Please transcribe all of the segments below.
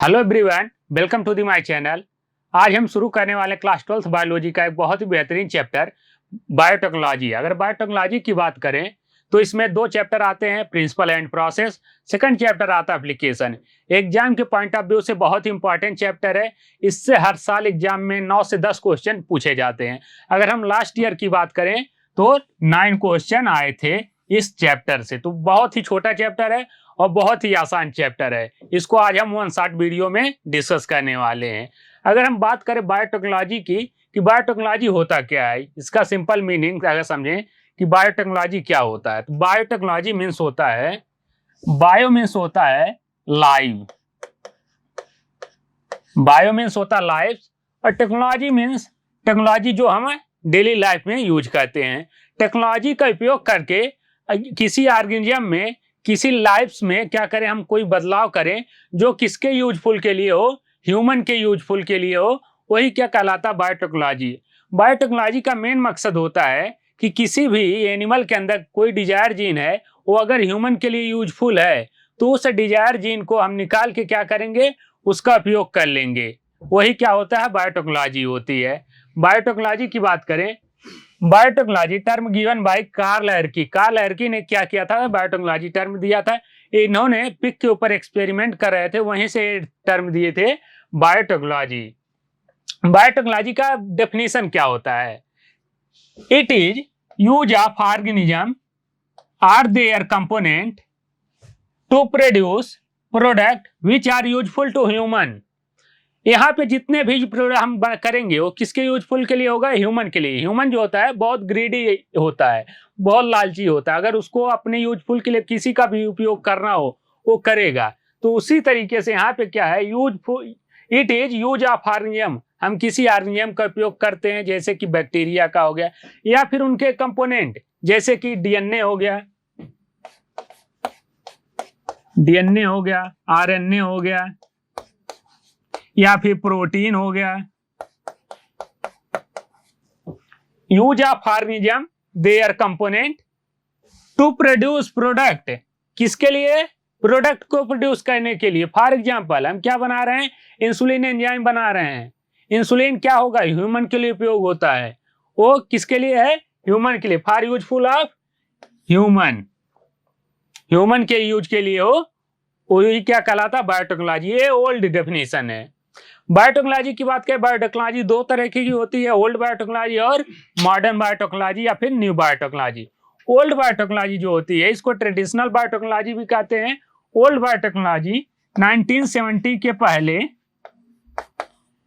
Hello everyone, welcome to the my channel. आज हम शुरू करने वाले क्लास 12th बायोलॉजी का एक बहुत ही बेहतरीन चैप्टर बायोटेक्नोलॉजी। अगर बायोटेक्नोलॉजी की बात करें तो इसमें दो चैप्टर आते हैं, principle and process. Second chapter आता है एप्लीकेशन। एग्जाम के पॉइंट ऑफ व्यू से बहुत ही इंपॉर्टेंट चैप्टर है। इससे हर साल एग्जाम में 9 से 10 क्वेश्चन पूछे जाते हैं। अगर हम लास्ट ईयर की बात करें तो 9 क्वेश्चन आए थे इस चैप्टर से। तो बहुत ही छोटा चैप्टर है और बहुत ही आसान चैप्टर है। इसको आज हम 1 शॉर्ट वीडियो में डिस्कस करने वाले हैं। अगर हम बात करें बायोटेक्नोलॉजी की कि बायोटेक्नोलॉजी होता क्या है, इसका सिंपल मीनिंग अगर समझें कि बायोटेक्नोलॉजी क्या होता है, तो बायोटेक्नोलॉजी मीन्स होता है, बायो मीन्स होता है लाइव, बायो मीन्स होता है लाइफ, और टेक्नोलॉजी मीन्स टेक्नोलॉजी जो हम डेली लाइफ में यूज करते हैं। टेक्नोलॉजी का उपयोग करके किसी ऑर्गेनिज्म में, किसी लाइफ्स में क्या करें, हम कोई बदलाव करें जो किसके यूजफुल के लिए हो, ह्यूमन के यूजफुल के लिए हो, वही क्या कहलाता है बायोटेक्नोलॉजी। बायोटेक्नोलॉजी का मेन मकसद होता है कि किसी भी एनिमल के अंदर कोई डिजायर जीन है, वो अगर ह्यूमन के लिए यूजफुल है तो उस डिजायर जीन को हम निकाल के क्या करेंगे, उसका उपयोग कर लेंगे। वही क्या होता है, बायोटेक्नोलॉजी होती है। बायोटेक्नोलॉजी की बात करें, biotechnology term given by Karl Ereky. Karl Ereky ने क्या किया था, बायोटेक्नोलॉजी टर्म दिया था। इन्होंने पिक के ऊपर एक्सपेरिमेंट कर रहे थे, वहीं से टर्म दिए थे बायोटेक्नोलॉजी। बायोटेक्नोलॉजी का डेफिनेशन क्या होता है, it is use of organism or their component to produce product which are useful to human. यहाँ पे जितने भी प्रोडक्ट हम करेंगे वो किसके यूजफुल के लिए होगा, ह्यूमन के लिए। ह्यूमन जो होता है बहुत ग्रीडी होता है, बहुत लालची होता है। अगर उसको अपने यूजफुल के लिए किसी का भी उपयोग करना हो वो करेगा। तो उसी तरीके से यहाँ पे क्या है, useful, it is use of organism. हम किसी ऑर्गेनिज्म का उपयोग करते हैं, जैसे कि बैक्टीरिया का हो गया, या फिर उनके कंपोनेंट जैसे कि डीएनए हो गया, डीएनए हो गया, आरएनए हो गया, या फिर प्रोटीन हो गया। Use of organism their component to produce product, किसके लिए, प्रोडक्ट को प्रोड्यूस करने के लिए। फॉर एग्जांपल हम क्या बना रहे हैं, इंसुलिन एंजाइम बना रहे हैं। इंसुलिन क्या होगा, ह्यूमन के लिए उपयोग होता है। वो किसके लिए है, ह्यूमन के लिए। For useful of human, human के यूज के लिए हो, वही क्या कहलाता है, बायोटेक्नोलॉजी। ये ओल्ड डेफिनेशन है। बायोटेक्नोलॉजी की बात करें, बायोटेक्नोलॉजी दो तरह की होती है, ओल्ड बायोटेक्नोलॉजी और मॉडर्न बायोटेक्नोलॉजी या फिर न्यू बायोटेक्नोलॉजी। ओल्ड बायोटेक्नोलॉजी जो होती है इसको ट्रेडिशनल बायोटेक्नोलॉजी भी कहते हैं। ओल्ड बायोटेक्नोलॉजी 1970 के पहले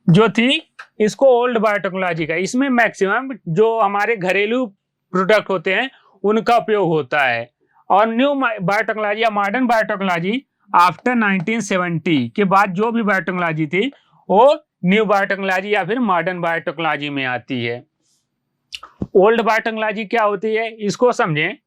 जो थी इसको ओल्ड बायोटेक्नोलॉजी का, इसमें मैक्सिमम जो हमारे घरेलू प्रोडक्ट होते हैं उनका उपयोग होता है। और न्यू बायोटेक्नोलॉजी या मॉडर्न बायोटेक्नोलॉजी आफ्टर 1970 के बाद जो भी बायोटेक्नोलॉजी थी वो न्यू बायोटेक्नोलॉजी या फिर मॉडर्न बायोटेक्नोलॉजी में आती है। ओल्ड बायोटेक्नोलॉजी क्या होती है इसको समझें।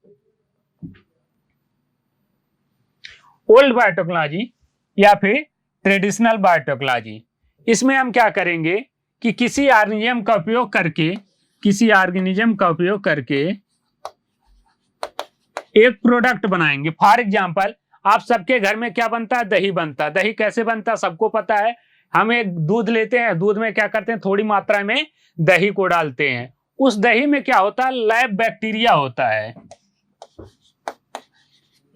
ओल्ड बायोटेक्नोलॉजी या फिर ट्रेडिशनल बायोटेक्नोलॉजी, इसमें हम क्या करेंगे कि किसी ऑर्गेनिज्म का उपयोग करके, किसी ऑर्गेनिज्म का उपयोग करके एक प्रोडक्ट बनाएंगे। फॉर एग्जांपल आप सबके घर में क्या बनता है, दही बनता है। दही कैसे बनता है सबको पता है। हम एक दूध लेते हैं, दूध में क्या करते हैं, थोड़ी मात्रा में दही को डालते हैं। उस दही में क्या होता है, लैब बैक्टीरिया होता है।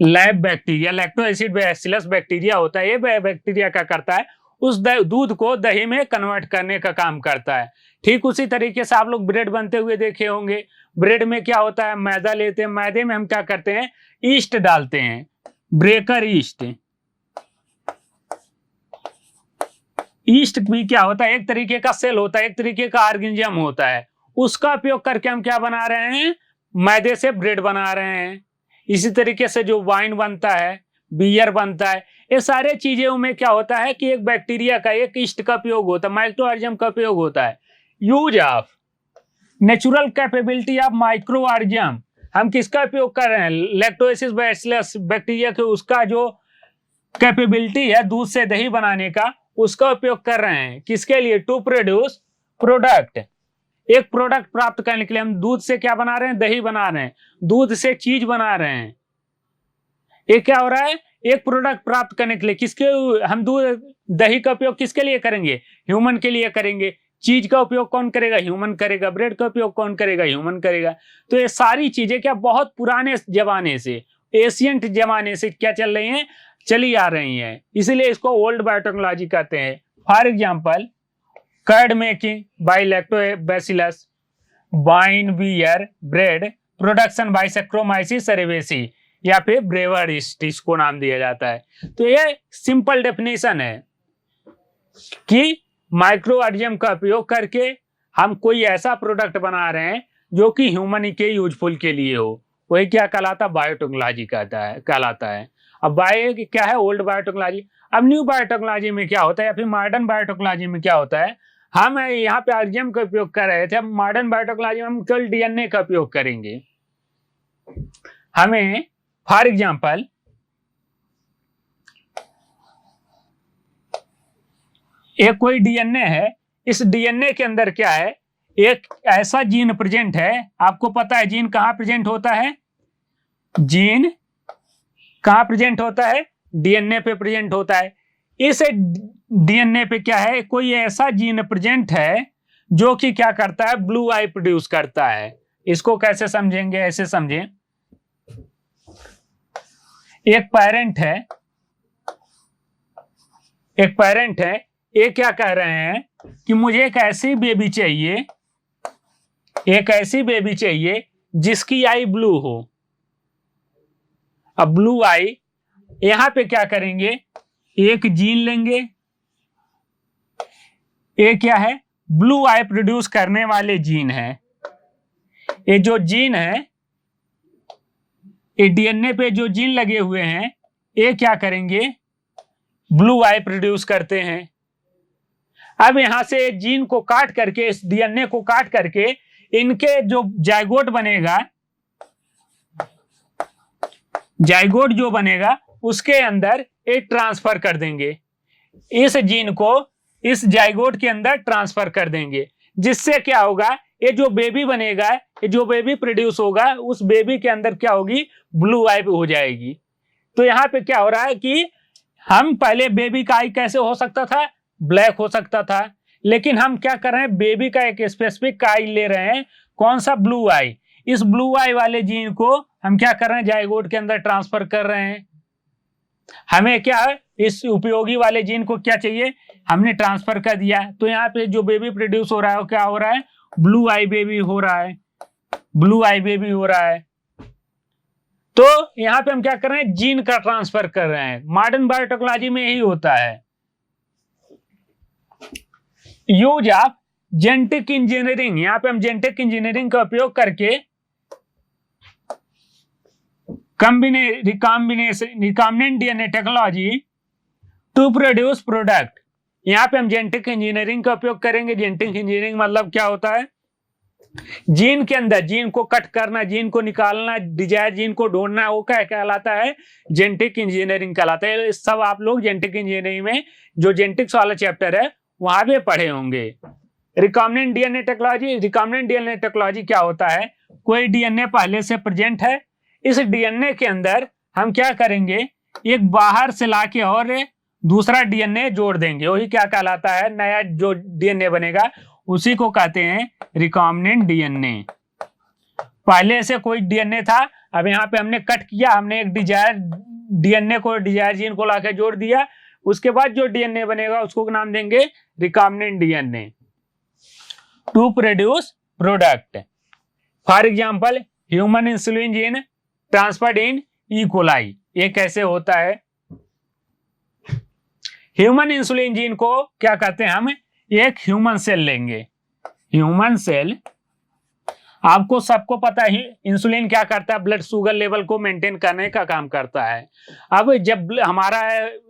Lab bacteria, lacto acid bacillus bacteria होता है। ये बैक्टीरिया क्या करता है, उस दूध को दही में कन्वर्ट करने का काम करता है। ठीक उसी तरीके से आप लोग ब्रेड बनते हुए देखे होंगे। ब्रेड में क्या होता है, मैदा लेते हैं, मैदे में हम क्या करते हैं, ईस्ट डालते हैं, ब्रेकर ईस्ट। ईस्ट भी क्या होता है, एक तरीके का सेल होता है, एक तरीके का ऑर्गेनिज्म होता है। उसका उपयोग करके हम क्या बना रहे हैं, मैदे से ब्रेड बना रहे हैं। इसी तरीके से जो वाइन बनता है, बियर बनता है, ये सारे चीजों में क्या होता है कि एक बैक्टीरिया का, एक ईस्ट का उपयोग होता है, माइक्रो ऑर्गेनिज्म का उपयोग होता है। Use of natural capability of micro organism, हम किसका उपयोग कर रहे हैं, लैक्टोएसिस बैसिलस बैक्टीरिया के, उसका जो कैपेबिलिटी है दूध से दही बनाने का, उसका उपयोग कर रहे हैं। किसके लिए, टू प्रोड्यूस प्रोडक्ट, एक प्रोडक्ट प्राप्त करने के लिए। हम दूध से क्या बना रहे हैं, दही बना रहे हैं, दूध से चीज बना रहे हैं। ये क्या हो रहा है, एक प्रोडक्ट प्राप्त करने के लिए किसके हम दूध दही का उपयोग किसके लिए करेंगे? ह्यूमन के लिए करेंगे। चीज का उपयोग कौन करेगा? ह्यूमन करेगा। ब्रेड का उपयोग कौन करेगा? ह्यूमन करेगा। तो ये सारी चीजें क्या बहुत पुराने जमाने से, एशियंट जमाने से क्या चल रही हैं? चली आ रही हैं। इसीलिए इसको ओल्ड बायोटेक्नोलॉजी कहते हैं। For example, curd making by lactobacillus, wine, beer, bread production by saccharomyces cerevisiae, या फिर ब्रेवर यीस्ट इसको नाम दिया जाता है। तो ये सिंपल डेफिनेशन है कि माइक्रो ऑर्गेनिज्म का उपयोग करके हम कोई ऐसा प्रोडक्ट बना रहे हैं जो कि ह्यूमन के यूजफुल के लिए हो, वही क्या कहलाता है? बायोटेक्नोलॉजी कहलाता है। अब बायो क्या है? Old biotechnology. अब न्यू बायोटेक्नोलॉजी में क्या होता है, या फिर मॉडर्न बायोटेक्नोलॉजी में क्या होता है? हम यहाँ पे ऑर्गेनिज्म का उपयोग कर रहे थे, अब मॉडर्न बायोटेक्नोलॉजी में हम केवल डीएनए का उपयोग करेंगे। हमें फॉर एग्जाम्पल एक कोई डीएनए है, इस डीएनए के अंदर क्या है? एक ऐसा जीन प्रेजेंट है। आपको पता है जीन कहाँ प्रेजेंट होता है? जीन कहाँ प्रेजेंट होता है? डीएनए पे प्रेजेंट होता है। इस डीएनए पे क्या है? कोई ऐसा जीन प्रेजेंट है जो कि क्या करता है? ब्लू आई प्रोड्यूस करता है। इसको कैसे समझेंगे? ऐसे समझें, एक पेरेंट है, ये क्या कह रहे हैं कि मुझे एक ऐसी बेबी चाहिए जिसकी आई ब्लू हो। अब ब्लू आई, यहां पे क्या करेंगे? एक जीन लेंगे, ये क्या है? ब्लू आई प्रोड्यूस करने वाले जीन है। ये जो जीन है, ये डीएनए पे जो जीन लगे हुए हैं, ये क्या करेंगे? ब्लू आई प्रोड्यूस करते हैं। अब यहां से जीन को काट करके, इस डीएनए को काट करके, इनके जो जाइगोट जो बनेगा उसके अंदर एक ट्रांसफर कर देंगे। इस जीन को इस जाइगोट के अंदर ट्रांसफर कर देंगे, जिससे क्या होगा? ये जो बेबी बनेगा, ये जो बेबी प्रोड्यूस होगा, उस बेबी के अंदर क्या होगी? ब्लू आई हो जाएगी। तो यहाँ पे क्या हो रहा है कि हम पहले बेबी का आई कैसे हो सकता था? ब्लैक हो सकता था, लेकिन हम क्या कर रहे हैं? बेबी का एक स्पेसिफिक आई ले रहे हैं। कौन सा? ब्लू आई। इस ब्लू आई वाले जीन को हम क्या कर रहे हैं? जाइगोट के अंदर ट्रांसफर कर रहे हैं। हमें क्या है? इस उपयोगी वाले जीन को क्या चाहिए? हमने ट्रांसफर कर दिया। तो यहाँ पे जो बेबी प्रोड्यूस हो रहा है वो क्या हो रहा है? ब्लू आई बेबी हो रहा है। तो यहाँ पे हम क्या कर रहे हैं? जीन का ट्रांसफर कर रहे हैं। मॉडर्न बायोटेक्नोलॉजी में यही होता है। यूज ऑफ जेनेटिक इंजीनियरिंग, यहाँ पे हम जेनेटिक इंजीनियरिंग का उपयोग करके recombinant DNA technology to produce product. यहाँ पे हम जेनेटिक इंजीनियरिंग का उपयोग करेंगे। जेनेटिक इंजीनियरिंग मतलब क्या होता है? जीन के अंदर जीन को कट करना, जीन को निकालना, डिजायर जीन को ढूंढना, वो क्या कहलाता है? जेनेटिक इंजीनियरिंग कहलाता है। सब आप लोग जेनेटिक इंजीनियरिंग में जो जेनेटिक्स वाला चैप्टर है वहां पे पढ़े होंगे। रिकॉम्बिनेंट डीएनए टेक्नोलॉजी क्या होता है? कोई डीएनए पहले से प्रेजेंट है, इस डीएनए के अंदर हम क्या करेंगे? एक बाहर से लाके और दूसरा डीएनए जोड़ देंगे, वही क्या कहलाता है? नया जो डीएनए बनेगा उसी को कहते हैं रिकॉम्बिनेंट डीएनए। पहले से कोई डीएनए था, अब यहाँ पे हमने कट किया, हमने एक डिजायर जीन को लाके जोड़ दिया, उसके बाद जो डीएनए बनेगा उसको नाम देंगे recombinant DNA to produce product. For example, human insulin gene transferred in E coli. ये कैसे होता है? ह्यूमन इंसुलिन जीन को क्या कहते हैं? हम एक ह्यूमन सेल लेंगे। ह्यूमन सेल, आपको सबको पता है इंसुलिन क्या करता है? ब्लड शुगर लेवल को मेंटेन करने का काम करता है। अब जब हमारा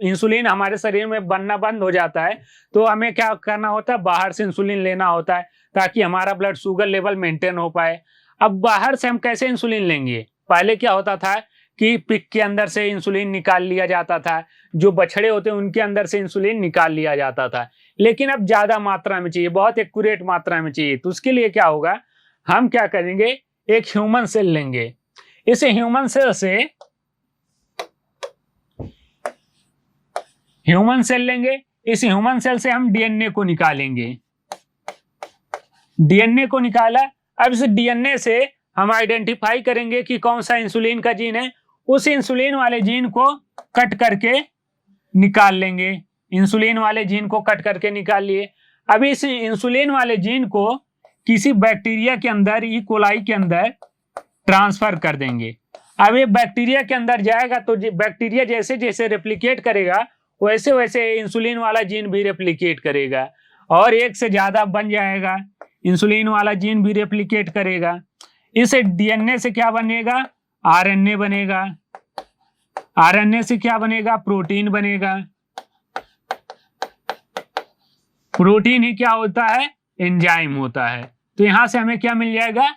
इंसुलिन हमारे शरीर में बनना बंद हो जाता है तो हमें क्या करना होता है? बाहर से इंसुलिन लेना होता है ताकि हमारा ब्लड शुगर लेवल मेंटेन हो पाए। अब बाहर से हम कैसे इंसुलिन लेंगे? पहले क्या होता था कि पिग के अंदर से इंसुलिन निकाल लिया जाता था, जो बछड़े होते हैं उनके अंदर से इंसुलिन निकाल लिया जाता था, लेकिन अब ज्यादा मात्रा में चाहिए, बहुत एक्यूरेट मात्रा में चाहिए। तो उसके लिए क्या होगा? हम क्या करेंगे? एक ह्यूमन सेल लेंगे। इस ह्यूमन सेल से ह्यूमन सेल लेंगे, इस ह्यूमन सेल से हम डीएनए को निकालेंगे। डीएनए को निकाला, अब इस डीएनए से हम आइडेंटिफाई करेंगे कि कौन सा इंसुलिन का जीन है, उस इंसुलिन वाले जीन को कट करके निकाल लेंगे। इंसुलिन वाले जीन को कट करके निकाल लिए। अब इस इंसुलिन वाले जीन को किसी बैक्टीरिया के अंदर, ई कोलाई के अंदर ट्रांसफर कर देंगे। अब ये बैक्टीरिया के अंदर जाएगा तो बैक्टीरिया जैसे जैसे रेप्लिकेट करेगा वैसे वैसे इंसुलिन वाला जीन भी रेप्लिकेट करेगा और एक से ज्यादा बन जाएगा। इंसुलिन वाला जीन भी रेप्लिकेट करेगा। इस डीएनए से क्या बनेगा? आरएनए बनेगा। आरएनए से क्या बनेगा? प्रोटीन बनेगा। प्रोटीन ही क्या होता है? एंजाइम होता है। तो यहां से हमें क्या मिल जाएगा?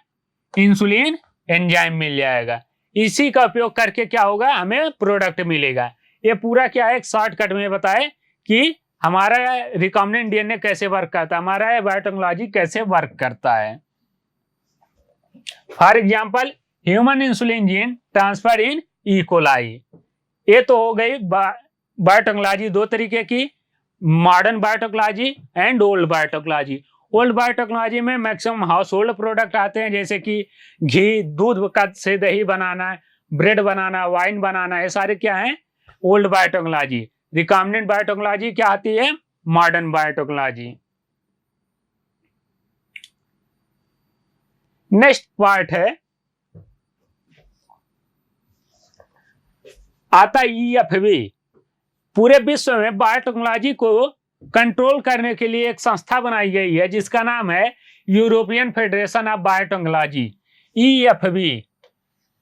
इंसुलिन एंजाइम मिल जाएगा। इसी का उपयोग करके क्या होगा? हमें प्रोडक्ट मिलेगा। ये पूरा क्या है, एक शॉर्टकट में बताए कि हमारा रिकॉम्बिनेंट डीएनए कैसे वर्क करता है, हमारा बायोटेक्नोलॉजी कैसे वर्क करता है। For example, human insulin gene transfer in E coli. ये तो हो गई बायोटेक्नोलॉजी दो तरीके की, modern biotechnology and old biotechnology. Old biotechnology में मैक्सिमम हाउस होल्ड प्रोडक्ट आते हैं, जैसे कि घी, दूध से दही बनाना, ब्रेड बनाना, वाइन बनाना, ये सारे क्या हैं? Old biotechnology. रिकॉम्बिनेंट बायोटेक्नोलॉजी क्या आती है? Modern biotechnology. नेक्स्ट पार्ट है आता ईएफबी। पूरे विश्व में बायोटेक्नोलॉजी को कंट्रोल करने के लिए एक संस्था बनाई गई है जिसका नाम है European Federation of biotechnology, EFB.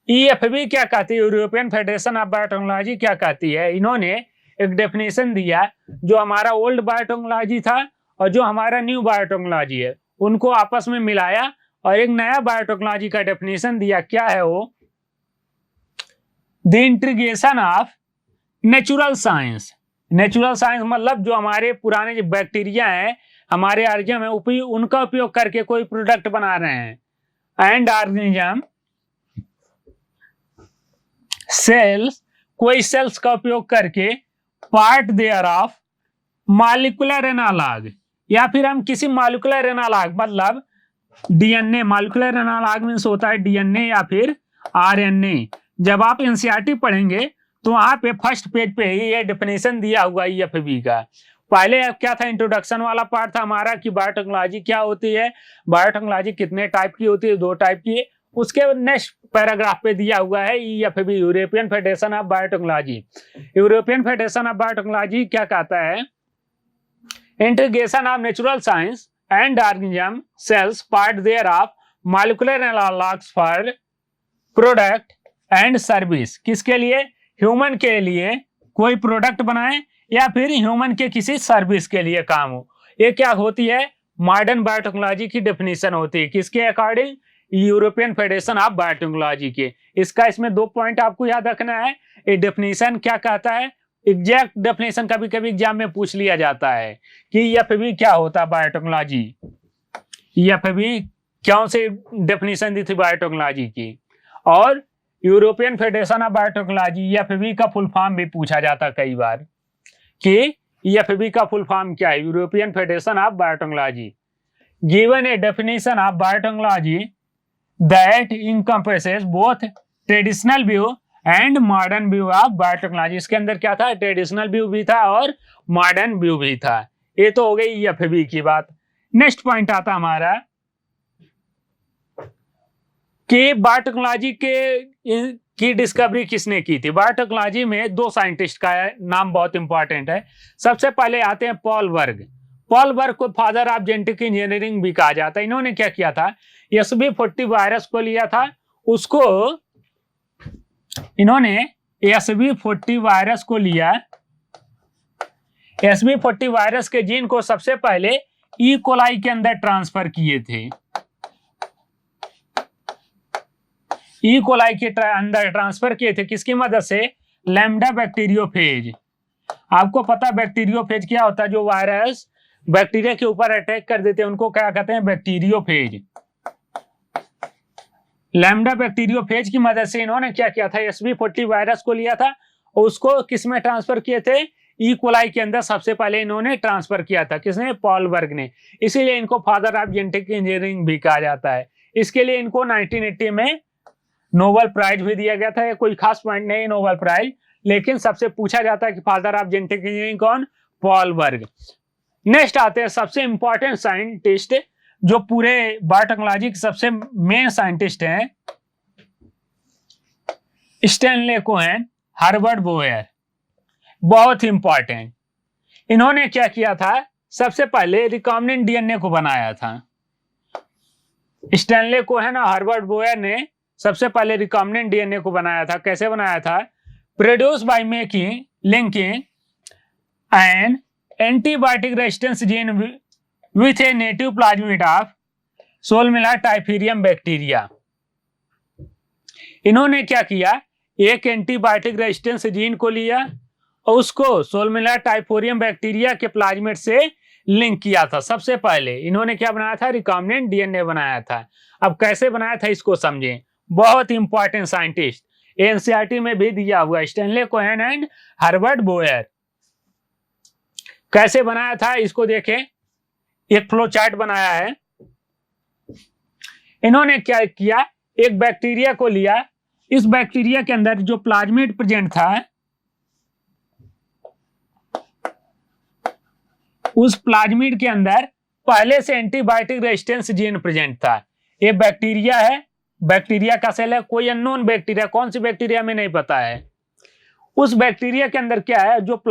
EFB क्या कहती है? यूरोपियन फेडरेशन ऑफ बायोटेक्नोलॉजी क्या कहती है? इन्होंने एक डेफिनेशन दिया, जो हमारा ओल्ड बायोटेक्नोलॉजी था और जो हमारा न्यू बायोटेक्नोलॉजी है उनको आपस में मिलाया और एक नया बायोटेक्नोलॉजी का डेफिनेशन दिया। क्या है वो? The integration of natural science. Natural science मतलब जो हमारे पुराने जो बैक्टीरिया हैं, हमारे ऑर्गेनिज्म है, उनका उपयोग करके कोई प्रोडक्ट बना रहे हैं। एंड ऑर्गेनिज्म सेल्स, कोई सेल्स का उपयोग करके part there of molecular analogue, या फिर हम किसी मॉलिक्यूलर एनालॉग मतलब डीएनए, मॉलिक्यूलर एनालॉग मींस होता है डीएनए या फिर आरएनए। जब आप एनसीईआरटी पढ़ेंगे तो वहां पे फर्स्ट पेज पे ही ये डेफिनेशन दिया हुआ है ईएफबी का। पहले क्या था? इंट्रोडक्शन वाला पार्ट था हमारा कि बायोटेक्नोलॉजी क्या होती है, बायोटेक्नोलॉजी कितने टाइप की होती है, 2 टाइप की है। उसके नेक्स्ट पैराग्राफ पे दिया हुआ है EFB, European Federation of Biotechnology. European Federation of Biotechnology क्या कहता है? Integration of natural science and organism cells part there of molecular analogues for product and service. किसके लिए? ह्यूमन के लिए कोई प्रोडक्ट बनाए या फिर ह्यूमन के किसी सर्विस के लिए काम हो। ये क्या होती है? मॉडर्न बायोटेक्नोलॉजी की डेफिनेशन होती है। किसके according? European Federation of biotechnology के। इसमें 2 पॉइंट आपको याद रखना है। ये डेफिनेशन क्या कहता है? एग्जैक्ट डेफिनेशन कभी कभी एग्जाम में पूछ लिया जाता है कि ईएफबी क्या होता है बायोटेक्नोलॉजी। ईएफबी कौन से डेफिनेशन दी थी बायोटेक्नोलॉजी की? और European Federation of biotechnology, EFB का फुल फॉर्म भी पूछा जाता कई बार कि ईएफबी का फुल फॉर्म क्या है? European Federation of biotechnology. Given a definition of biotechnology that encompasses both traditional view and modern view of biotechnology. इसके अंदर क्या था? ट्रेडिशनल व्यू भी था और मॉडर्न व्यू भी था। ये तो हो गई ईएफबी की बात। नेक्स्ट पॉइंट आता हमारा कि बायोटेक्नोलॉजी की डिस्कवरी किसने की थी? बायोटेक्नोलॉजी में 2 साइंटिस्ट का नाम बहुत इंपॉर्टेंट है। सबसे पहले आते हैं पॉल बर्ग। पॉल बर्ग को फादर ऑफ जेनेटिक इंजीनियरिंग भी कहा जाता है। इन्होंने क्या किया था? SV40 वायरस को लिया था, उसको इन्होंने SV40 वायरस को लिया। SV40 वायरस के जीन को सबसे पहले ई कोलाई के अंदर ट्रांसफर किए थे। ई कोलाई के अंदर ट्रांसफर किए थे किसकी मदद से? Lambda bacteriophage. आपको पता बैक्टीरियोफेज क्या होता है? जो वायरस बैक्टीरिया के ऊपर अटैक कर देते हैं उनको क्या कहते हैं? बैक्टीरियोफेज। लैम्डा बैक्टीरियोफेज की मदद से इन्होंने क्या किया था? SV40 वायरस को लिया था और उसको किस में ट्रांसफर किए थे? ई कोलाई के अंदर सबसे पहले इन्होंने ट्रांसफर किया था। किसने? पॉल बर्ग ने। इसीलिए इनको फादर ऑफ जेनेटिक इंजीनियरिंग भी कहा जाता है। इसके लिए इनको 1980 में नोबेल प्राइज भी दिया गया था। ये कोई खास पॉइंट नहीं नोबेल प्राइज, लेकिन सबसे पूछा जाता है कि फादर ऑफ जेनेटिक इंजीनियरिंग कौन? पॉल बर्ग। नेक्स्ट आते हैं सबसे इंपॉर्टेंट साइंटिस्ट, जो पूरे बायोटेक्नोलॉजी के सबसे मेन साइंटिस्ट हैं, स्टैनले कोहेन, हार्वर्ड बोयर। बहुत इंपॉर्टेंट। इन्होंने क्या किया था? सबसे पहले रिकॉम्बिनेंट डीएनए को बनाया था। स्टैनले कोहेन और हार्वर्ड बोयर ने सबसे पहले रिकॉम्बिनेंट डीएनए को बनाया था। कैसे बनाया था? Produce by making linking an antibiotic resistance gene with a native plasmid of salmonella typhimurium bacteria. इन्होंने क्या किया? एक एंटीबायोटिक रेजिस्टेंस जीन को लिया और उसको सोलमेला टाइफोरियम बैक्टीरिया के प्लाज्मिड से लिंक किया था। सबसे पहले इन्होंने क्या बनाया था? रिकॉम्बिनेंट डीएनए बनाया था। अब कैसे बनाया था इसको समझें। बहुत इंपॉर्टेंट साइंटिस्ट, एनसीईआरटी में भी दिया हुआ, Stanley Cohen and Harvard Boyer. कैसे बनाया था इसको देखें। एक फ्लो चार्ट बनाया है। इन्होंने क्या किया? एक बैक्टीरिया को लिया। इस बैक्टीरिया के अंदर जो प्लाज्मिड प्रेजेंट था, उस प्लाज्मिड के अंदर पहले से एंटीबायोटिक रेजिस्टेंस जीन प्रेजेंट था। ये बैक्टीरिया है, बैक्टीरिया का सेल है, कोई अननोन बैक्टीरिया, कौन सी बैक्टीरिया में नहीं पता है। उस बैक्टीरिया के अंदर क्या है? जो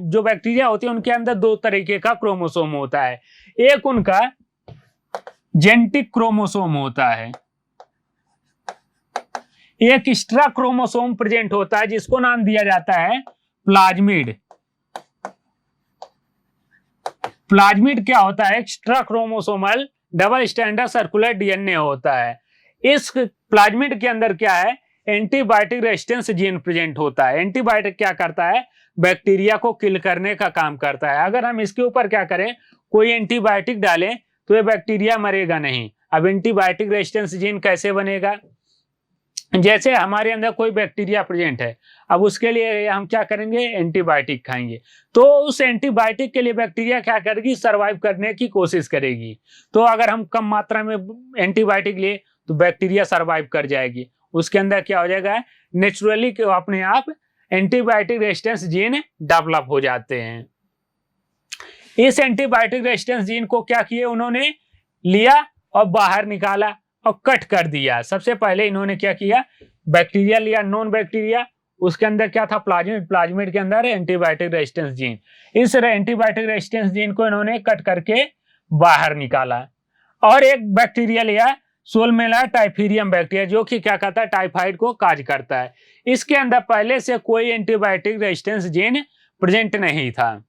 जो बैक्टीरिया होती है उनके अंदर दो तरीके का क्रोमोसोम होता है। एक उनका जेनेटिक क्रोमोसोम होता है, एक एक्स्ट्रा क्रोमोसोम प्रेजेंट होता है जिसको नाम दिया जाता है प्लाज्मिड। प्लाज्मिड क्या होता है? Extra chromosomal double standard circular DNA होता है। इस प्लाज्मिड के अंदर क्या है? एंटीबायोटिक रेजिस्टेंस जीन प्रेजेंट होता है। एंटीबायोटिक क्या करता है? बैक्टीरिया को किल करने का काम करता है। अगर हम इसके ऊपर क्या करें, कोई एंटीबायोटिक डालें तो ये बैक्टीरिया मरेगा नहीं। अब एंटीबायोटिक रेजिस्टेंस जीन कैसे बनेगा? जैसे हमारे अंदर कोई बैक्टीरिया प्रेजेंट है, अब उसके लिए हम क्या करेंगे? एंटीबायोटिक खाएंगे। तो उस एंटीबायोटिक के लिए बैक्टीरिया क्या करेगी? सरवाइव करने की कोशिश करेगी। तो अगर हम कम मात्रा में एंटीबायोटिक लिए तो बैक्टीरिया सरवाइव कर जाएगी। उसके अंदर क्या हो जाएगा? नेचुरली अपने आप एंटीबायोटिक रेजिस्टेंस जीन डेवलप हो जाते हैं। इस एंटीबायोटिक रेजिस्टेंस जीन को क्या किए उन्होंने? लिया और बाहर निकाला और कट कर दिया। सबसे पहले इन्होंने क्या किया? बैक्टीरिया लिया, नॉन बैक्टीरिया, उसके अंदर क्या था? प्लाज्मिड। प्लाज्मिड के अंदर एंटीबायोटिक रेजिस्टेंस जीन। इस एंटीबायोटिक रेजिस्टेंस जीन को इन्होंने कट करके बाहर निकाला। और एक बैक्टीरिया लिया, सोलमेला टाइफीरियम बैक्टीरिया, जो कि क्या करता है? टाइफाइड को काज करता है। इसके अंदर पहले से कोई एंटीबायोटिक रेजिस्टेंस जीन प्रेजेंट नहीं था,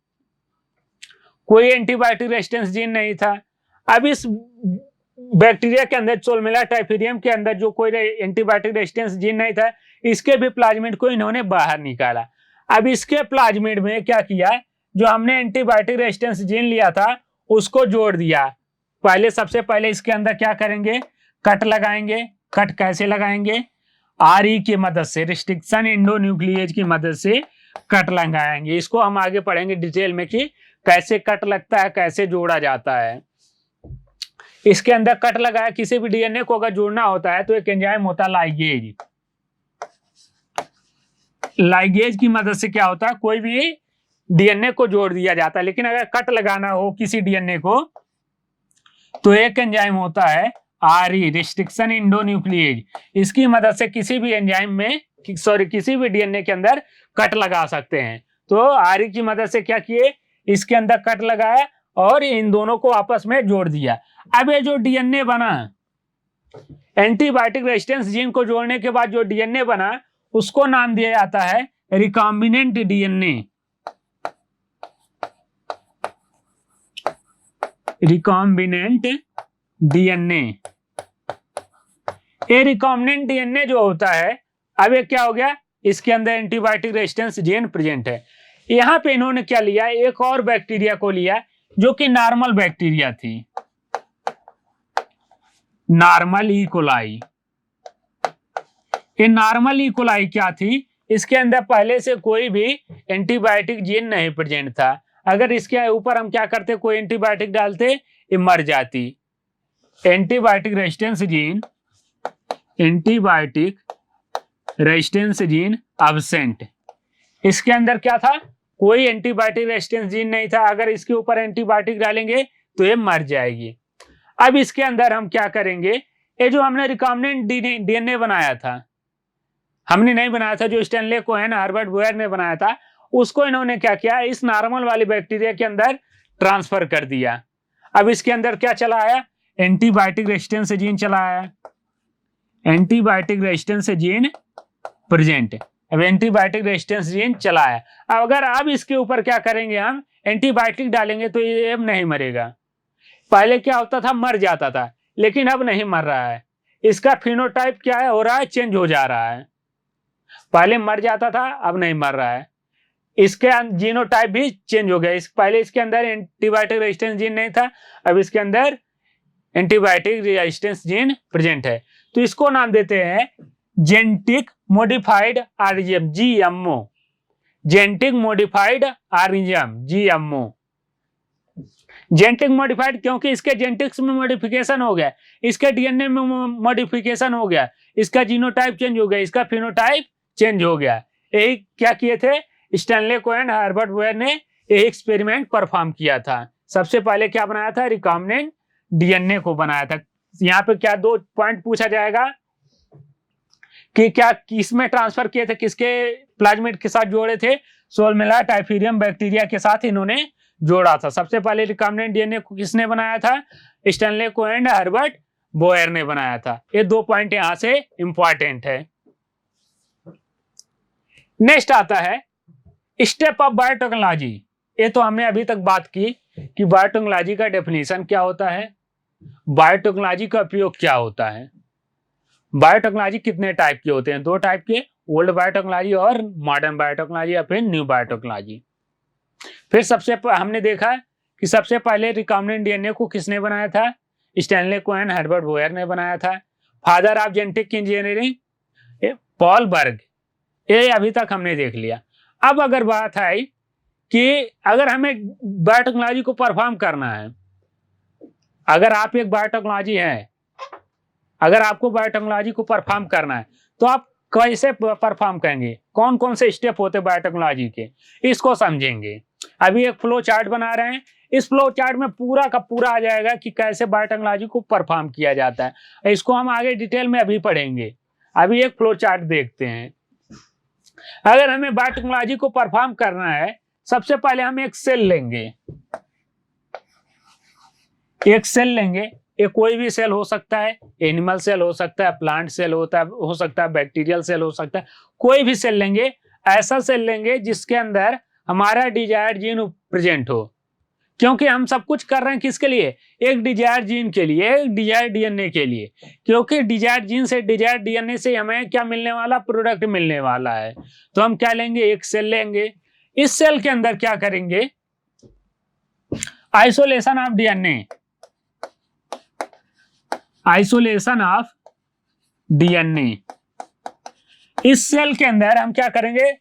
कोई एंटीबायोटिक रेजिस्टेंस जीन नहीं था। अब इस बैक्टीरिया के अंदर, सोलमेला टाइफीरियम के अंदर जो कोई एंटीबायोटिक रेजिस्टेंस जीन नहीं था, इसके भी प्लाज्मिड को इन्होंने बाहर निकाला। अब इसके प्लाज्मिड में क्या किया? जो हमने एंटीबायोटिक रेजिस्टेंस जीन लिया था उसको जोड़ दिया। पहले सबसे पहले इसके अंदर क्या करेंगे? कट लगाएंगे। कट कैसे लगाएंगे? आरई की मदद से, रिस्ट्रिक्शन एंडोन्यूक्लिएज की मदद से कट लगाएंगे। इसको हम आगे पढ़ेंगे डिटेल में कि कैसे कट लगता है, कैसे जोड़ा जाता है। इसके अंदर कट लगाया। किसी भी डीएनए को अगर जोड़ना होता है तो एक एंजाइम होता है लाइगेज। लाइगेज की मदद से क्या होता है? कोई भी डीएनए को जोड़ दिया जाता है। लेकिन अगर कट लगाना हो किसी डीएनए को तो एक एंजाइम होता है आरई, रिस्ट्रिक्शन एंडोन्यूक्लिएज। इसकी मदद से किसी भी एंजाइम में, किसी भी डीएनए के अंदर कट लगा सकते हैं। तो आरई की मदद से क्या किए? इसके अंदर कट लगाया और इन दोनों को आपस में जोड़ दिया। अब ये जो डीएनए बना, एंटीबायोटिक रेजिस्टेंस जीन को जोड़ने के बाद जो डीएनए बना उसको नाम दिया जाता है रिकॉम्बिनेंट डीएनए। Recombinant DNA. ये रिकॉम्बिनेंट डीएनए जो होता है, अब ये क्या हो गया? इसके अंदर एंटीबायोटिक रेजिस्टेंस जीन प्रेजेंट है। यहां पे इन्होंने क्या लिया? एक और बैक्टीरिया को लिया जो कि नॉर्मल बैक्टीरिया थी, नॉर्मल ई कोलाई। ये नॉर्मल ई कोलाई क्या थी? इसके अंदर पहले से कोई भी एंटीबायोटिक जीन नहीं प्रेजेंट था। अगर इसके ऊपर हम क्या करते, कोई एंटीबायोटिक डालते, ये मर जाती। Antibiotic resistance gene, antibiotic resistance gene absent. इसके अंदर क्या था, कोई एंटीबायोटिक रेजिस्टेंस जीन नहीं था। अगर इसके ऊपर एंटीबायोटिक डालेंगे तो ये मर जाएगी। अब इसके अंदर हम क्या करेंगे, ये जो हमने रिकॉम्बिनेंट डीएनए बनाया था, हमने नहीं बनाया था, जो स्टैनले कोहेन हर्बर्ट बोयर ने बनाया था, उसको इन्होंने क्या किया, इस नॉर्मल वाली बैक्टीरिया के अंदर ट्रांसफर कर दिया। अब इसके अंदर क्या चला आया, एंटीबायोटिक रेजिस्टेंस जीन चला आया, एंटीबायोटिक रेजिस्टेंस जीन प्रेजेंट। अब एंटीबायोटिक रेजिस्टेंस जीन चला आया। अब अगर आप इसके ऊपर क्या करेंगे, हम एंटीबायोटिक डालेंगे तो ये अब नहीं मरेगा। पहले क्या होता था, मर जाता था, लेकिन अब नहीं मर रहा है। इसका फिनोटाइप क्या है, हो रहा है, चेंज हो जा रहा है। पहले मर जाता था, अब नहीं मर रहा है। इसके जीनोटाइप भी चेंज हो गया। पहले इसके अंदर एंटीबायोटिक रेजिस्टेंस जीन नहीं था, अब इसके अंदर एंटीबायोटिक रेजिस्टेंस जीन प्रेजेंट है। तो इसको नाम देते हैं genetic modified organism, GMO, genetic modified organism, GMO. Genetic modified क्योंकि इसके जेनेटिक्स में मॉडिफिकेशन हो गया, इसके डीएनए में मॉडिफिकेशन हो गया, इसका जीनोटाइप चेंज हो गया, इसका फिनोटाइप चेंज हो गया। यही क्या किए थे, स्टैनले कोहेन हर्बर्ट बोयर ने यही एक्सपेरिमेंट परफॉर्म किया था। सबसे पहले क्या बनाया था, रिकॉम्बिनेंट डीएनए को बनाया था। यहाँ पे क्या दो पॉइंट पूछा जाएगा कि क्या किसमें ट्रांसफर किए थे, किसके प्लाज्मिड के साथ जोड़े थे, सोलमेला टाइफीरियम बैक्टीरिया के साथ इन्होंने जोड़ा था। सबसे पहले रिकॉम्बिनेंट डीएनए को किसने बनाया था, स्टैनले कोहेन हर्बर्ट बोयर ने बनाया था। ये दो पॉइंट यहां से इंपॉर्टेंट है। नेक्स्ट आता है स्टेप ऑफ बायोटेक्नोलॉजी। ये तो हमने अभी तक बात की कि बायोटेक्नोलॉजी का डेफिनेशन क्या होता है, बायोटेक्नोलॉजी का उपयोग क्या होता है। बायोटेक्नोलॉजी कितने टाइप के होते हैं, दो टाइप के, ओल्ड बायोटेक्नोलॉजी और मॉडर्न बायोटेक्नोलॉजी या फिर न्यू बायोटेक्नोलॉजी। फिर हमने देखा कि सबसे पहले रिकॉम्बिनेंट डीएनए को किसने बनाया था, स्टैनले कोहेन हर्बर्ट बोयर ने बनाया था। Father of genetic engineering Paul Berg, ये अभी तक हमने देख लिया। अब अगर बात आई कि अगर हमें बायोटेक्नोलॉजी को परफॉर्म करना है, अगर आप एक बायोटेक्नोलॉजी है, अगर आपको बायोटेक्नोलॉजी को परफॉर्म करना है तो आप कैसे परफॉर्म करेंगे, कौन कौन से स्टेप होते हैं बायोटेक्नोलॉजी के, इसको समझेंगे। अभी एक फ्लो चार्ट बना रहे हैं, इस फ्लो चार्ट में पूरा का पूरा आ जाएगा कि कैसे बायोटेक्नोलॉजी को परफॉर्म किया जाता है। इसको हम आगे डिटेल में अभी पढ़ेंगे। अभी एक फ्लो चार्ट देखते हैं। अगर हमें बायोटेक्नोलॉजी को परफॉर्म करना है, सबसे पहले हम एक सेल लेंगे, एक सेल लेंगे। ये कोई भी सेल हो सकता है, एनिमल सेल हो सकता है, प्लांट सेल हो सकता है, बैक्टीरियल सेल हो सकता है, कोई भी सेल लेंगे। ऐसा सेल लेंगे जिसके अंदर हमारा डिजायर्ड जीन प्रेजेंट हो, क्योंकि हम सब कुछ कर रहे हैं किसके लिए, एक डिजायर्ड जीन के लिए, एक डिजायर्ड डीएनए के लिए। क्योंकि डिजायर्ड जीन से, डिजायर्ड डीएनए से हमें क्या मिलने वाला, प्रोडक्ट मिलने वाला है। तो हम क्या लेंगे, एक सेल लेंगे। इस सेल के अंदर क्या करेंगे, isolation of DNA, isolation of DNA. इस सेल के अंदर हम क्या करेंगे,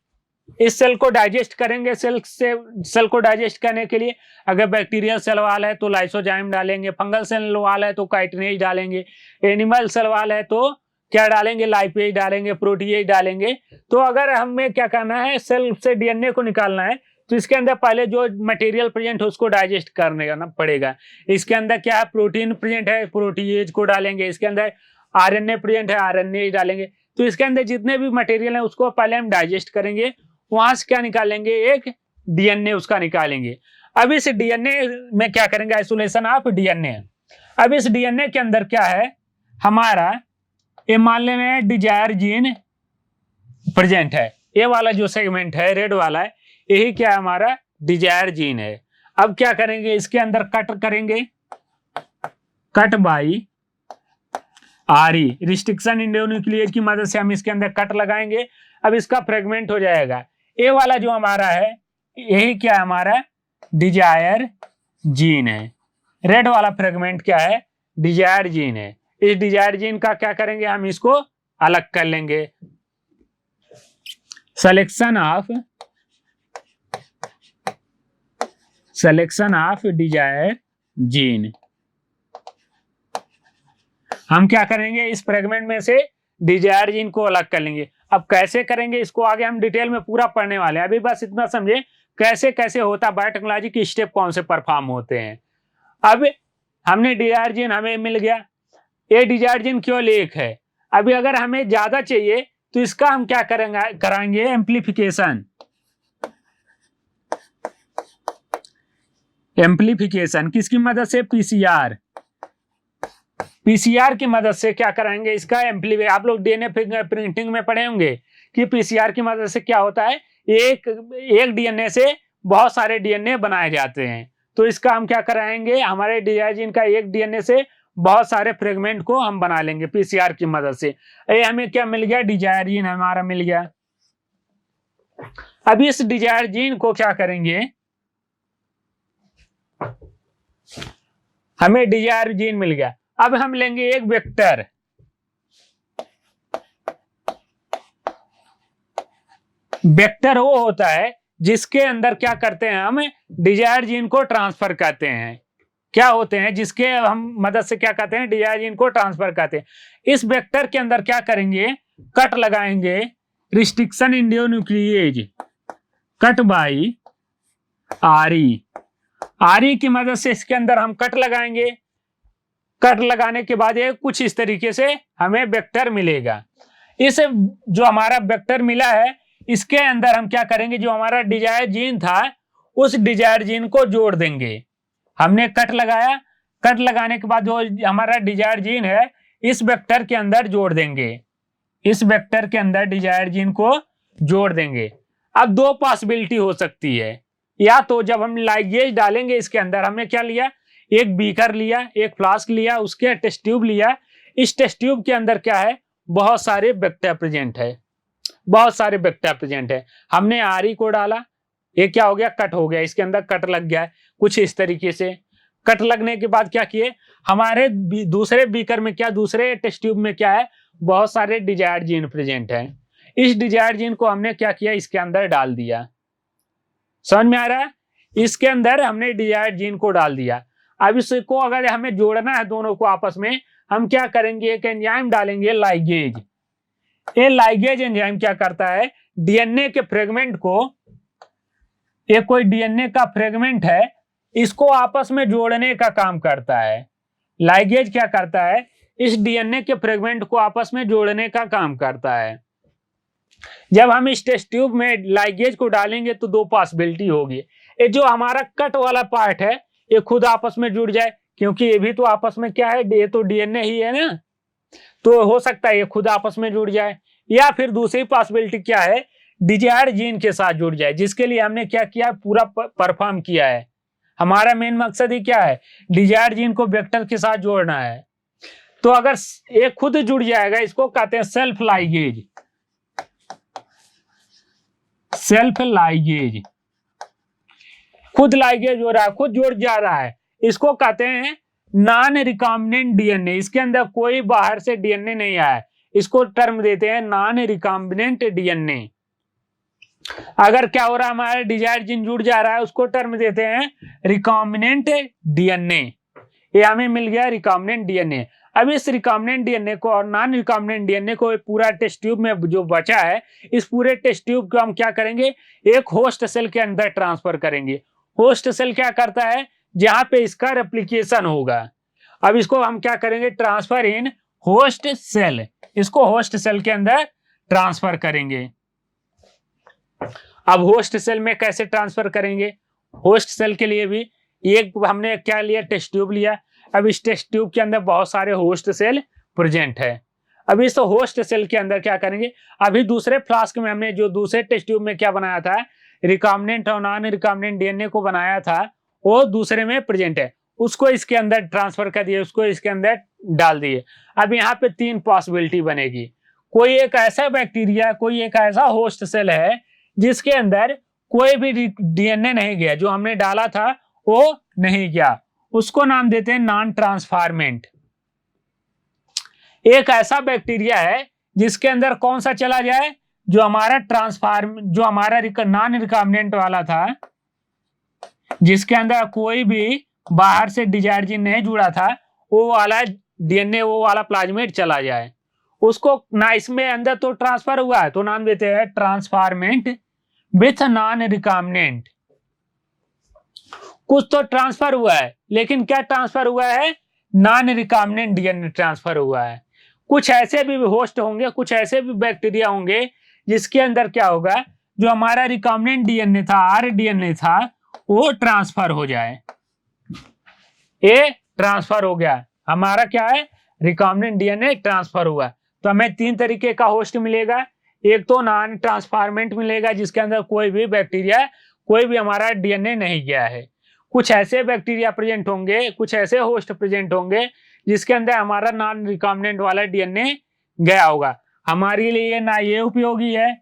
इस सेल को डाइजेस्ट करेंगे। सेल को डाइजेस्ट करने के लिए अगर बैक्टीरियल सेल वाला है तो लाइसोजाइम डालेंगे, फंगल सेल वाला है तो काइटिनेज डालेंगे, एनिमल सेल वाला है तो क्या डालेंगे, लाइपेज डालेंगे, प्रोटीएज डालेंगे। तो अगर हमें क्या करना है, सेल से डीएनए को निकालना है तो इसके अंदर पहले जो मटेरियल प्रेजेंट है उसको डाइजेस्ट करना पड़ेगा। इसके अंदर क्या है, प्रोटीन प्रेजेंट है, प्रोटीएज को डालेंगे। इसके अंदर आरएनए प्रेजेंट है, आरएनए डालेंगे। तो इसके अंदर जितने भी मटेरियल है उसको पहले हम डाइजेस्ट करेंगे, वहां से क्या निकालेंगे, एक डीएनए उसका निकालेंगे। अब इस डीएनए में क्या करेंगे, आइसोलेशन ऑफ डीएनए। अब इस डीएनए के अंदर क्या है, हमारा ये मान लेना डिजायर जीन प्रेजेंट है। ये वाला जो सेगमेंट है रेड वाला है, यही क्या है, हमारा डिजायर जीन है। अब क्या करेंगे, इसके अंदर कट करेंगे, कट बाई आरई, रिस्ट्रिक्शन इंडोन्यूक्लियेज की मदद से हम इसके अंदर कट लगाएंगे। अब इसका फ्रेगमेंट हो जाएगा। ये वाला जो हमारा है, यही क्या है, हमारा डिजायर जीन है। रेड वाला फ्रेगमेंट क्या है, डिजायर जीन है। इस डिजायर जीन का क्या करेंगे, हम इसको अलग कर लेंगे। selection of desired gene। हम क्या करेंगे, इस फ्रेगमेंट में से डिजायर जीन को अलग कर लेंगे। अब कैसे करेंगे इसको आगे हम डिटेल में पूरा पढ़ने वाले हैं, अभी बस इतना समझे कैसे कैसे होता है, बायोटेक्नोलॉजी के स्टेप कौन से परफॉर्म होते हैं। अब हमने डिजायर जीन हमें मिल गया, ये डिजायर जीन केवल एक है। अभी अगर हमें ज्यादा चाहिए तो इसका हम क्या कराएंगे, एम्प्लीफिकेशन। एम्प्लीफिकेशन किसकी मदद से, पीसीआर की मदद से क्या कराएंगे, इसका एम्प्लीफिकेशन। आप लोग डीएनए फिंगरप्रिंटिंग में पढ़े होंगे कि पीसीआर की मदद से क्या होता है, एक डीएनए से बहुत सारे डीएनए बनाए जाते हैं। तो इसका हम क्या कराएंगे, हमारे डिजायर जीन का एक डीएनए से बहुत सारे फ्रेगमेंट को हम बना लेंगे पीसीआर की मदद से। ये हमें क्या मिल गया, डिजायर जीन हमारा मिल गया। अब इस डिजायर जीन को क्या करेंगे, हमें डिजायर जीन मिल गया। अब हम लेंगे एक वेक्टर, वेक्टर वो होता है जिसके अंदर क्या करते हैं, हम डिजायर जीन को ट्रांसफर करते हैं। क्या होते हैं, जिसके हम मदद से क्या करते हैं, डिजायर जीन को ट्रांसफर करते हैं। इस वेक्टर के अंदर क्या करेंगे, कट लगाएंगे, रिस्ट्रिक्शन इंडियोन्यूक्लिएज कट बाई आरई की मदद से इसके अंदर हम कट लगाएंगे। कट लगाने के बाद ये कुछ इस तरीके से हमें वेक्टर मिलेगा। इस जो हमारा वेक्टर मिला है इसके अंदर हम क्या करेंगे, जो हमारा डिजायर जीन था उस डिजायर जीन को जोड़ देंगे। हमने कट लगाया, कट लगाने के बाद जो हमारा डिजायर जीन है इस वेक्टर के अंदर जोड़ देंगे, इस वेक्टर के अंदर डिजायर जीन को जोड़ देंगे। अब दो पॉसिबिलिटी हो सकती है, या तो जब हम लाइगेज डालेंगे इसके अंदर, हमने क्या लिया, एक बीकर लिया, एक फ्लास्क लिया, उसके टेस्ट ट्यूब लिया। इस टेस्ट ट्यूब के अंदर क्या है, बहुत सारे वेक्टर प्रेजेंट है, बहुत सारे वेक्टर प्रेजेंट है। हमने आरई को डाला, ये क्या हो गया, कट हो गया, इसके अंदर कट लग गया है कुछ इस तरीके से। कट लगने के बाद क्या किए, हमारे दूसरे बीकर में क्या, दूसरे टेस्ट ट्यूब में क्या है, बहुत सारे डिजायर जीन प्रेजेंट है। इस डिजायर जीन को हमने क्या किया, इसके अंदर डाल दिया। समझ में आ रहा है, इसके अंदर हमने डिजायर जीन को डाल दिया। अब इसको अगर हमें जोड़ना है दोनों को आपस में, हम क्या करेंगे, एक एंजाइम डालेंगे, लाइगेज। ये लाइगेज एंजाइम क्या करता है, डीएनए के फ्रेगमेंट को, ये कोई डीएनए का फ्रेगमेंट है, इसको आपस में जोड़ने का काम करता है। लाइगेज क्या करता है, इस डीएनए के फ्रेगमेंट को आपस में जोड़ने का काम करता है। जब हम इस टेस्ट ट्यूब में लाइगेज को डालेंगे तो दो पॉसिबिलिटी होगी, ये जो हमारा कट वाला पार्ट है ये खुद आपस में जुड़ जाए, क्योंकि ये भी तो आपस में क्या है, ये तो डीएनए ही है ना, तो हो सकता है ये खुद आपस में जुड़ जाए। या फिर दूसरी पॉसिबिलिटी क्या है, डिजायर जीन के साथ जुड़ जाए, जिसके लिए हमने क्या किया, पूरा परफॉर्म किया है। हमारा मेन मकसद ही क्या है, डिजायर जीन को वेक्टर के साथ जोड़ना है। तो अगर ये खुद जुड़ जाएगा, इसको कहते हैं सेल्फ लाइगेज। सेल्फ लाइगेज, खुद लाइगेज हो रहा है, खुद जुड़ जा रहा है, इसको कहते हैं नॉन रिकॉम्बिनेंट डीएनए। इसके अंदर कोई बाहर से डीएनए नहीं आया, इसको टर्म देते हैं नॉन रिकॉम्बिनेंट डीएनए। अगर क्या हो रहा है, हमारा डिजायर जीन जुड़ जा रहा है, उसको टर्म देते हैं रिकॉम्बिनेंट डीएनए। ये हमें मिल गया रिकॉम्बिनेंट डीएनए। अब इस रिकॉम्बिनेंट डीएनए को और नॉन रिकॉम्बिनेंट डीएनए को पूरा टेस्ट ट्यूब में जो बचा है, इस पूरे टेस्ट ट्यूब को हम क्या करेंगे, एक होस्ट सेल के अंदर ट्रांसफर करेंगे। होस्ट सेल क्या करता है, जहां पे इसका रेप्लिकेशन होगा। अब इसको हम क्या करेंगे, ट्रांसफर इन होस्ट सेल, इसको होस्ट सेल के अंदर ट्रांसफर करेंगे। अब होस्ट सेल में कैसे ट्रांसफर करेंगे, होस्ट सेल के लिए भी एक हमने क्या लिया, टेस्ट ट्यूब लिया। अब इस टेस्ट ट्यूब के अंदर बहुत सारे होस्ट सेल प्रेजेंट है। अब इस होस्ट सेल के अंदर क्या करेंगे, अभी दूसरे फ्लास्क में हमने जो दूसरे टेस्ट ट्यूब में क्या बनाया था, रिकॉम्बिनेंट और नॉन रिकॉम्बिनेंट डीएनए को बनाया था, वो दूसरे में प्रेजेंट है, उसको इसके अंदर ट्रांसफर कर दिए, उसको इसके अंदर डाल दिए। अब यहाँ पे तीन पॉसिबिलिटी बनेगी, कोई एक ऐसा बैक्टीरिया, कोई एक ऐसा होस्ट सेल है जिसके अंदर कोई भी डीएनए नहीं गया, जो हमने डाला था वो नहीं गया, उसको नाम देते हैं नॉन ट्रांसफॉर्मेंट। एक ऐसा बैक्टीरिया है जिसके अंदर कौन सा चला जाए, जो हमारा जो हमारा नॉन रिकॉम्बिनेंट वाला था, जिसके अंदर कोई भी बाहर से डिजायर जीन नहीं जुड़ा था, वो वाला डीएनए, वो वाला प्लाज्मिड चला जाए, उसको ना इसमें अंदर तो ट्रांसफर हुआ है तो नाम देते हैं ट्रांसफारमेंट विथ नॉन रिकॉम्बिनेंट। कुछ तो ट्रांसफर हुआ है, लेकिन क्या ट्रांसफर हुआ है? नॉन रिकॉम्बिनेंट डीएनए ट्रांसफर हुआ है। कुछ ऐसे भी होस्ट होंगे, कुछ ऐसे भी बैक्टीरिया होंगे जिसके अंदर क्या होगा, जो हमारा रिकॉम्बिनेंट डीएनए था, आरडीएनए था, वो ट्रांसफर हो जाए। ये ट्रांसफर हो गया, हमारा क्या है, रिकॉम्बिनेंट डीएनए ट्रांसफर हुआ। तो हमें 3 तरीके का होस्ट मिलेगा। एक तो नॉन ट्रांसफारमेंट मिलेगा, जिसके अंदर कोई भी बैक्टीरिया, कोई भी हमारा डीएनए नहीं गया है। कुछ ऐसे बैक्टीरिया प्रेजेंट होंगे, कुछ ऐसे होस्ट प्रेजेंट होंगे जिसके अंदर हमारा नॉन रिकॉम्बिनेंट वाला डीएनए गया होगा। हमारे लिए ना ये उपयोगी है,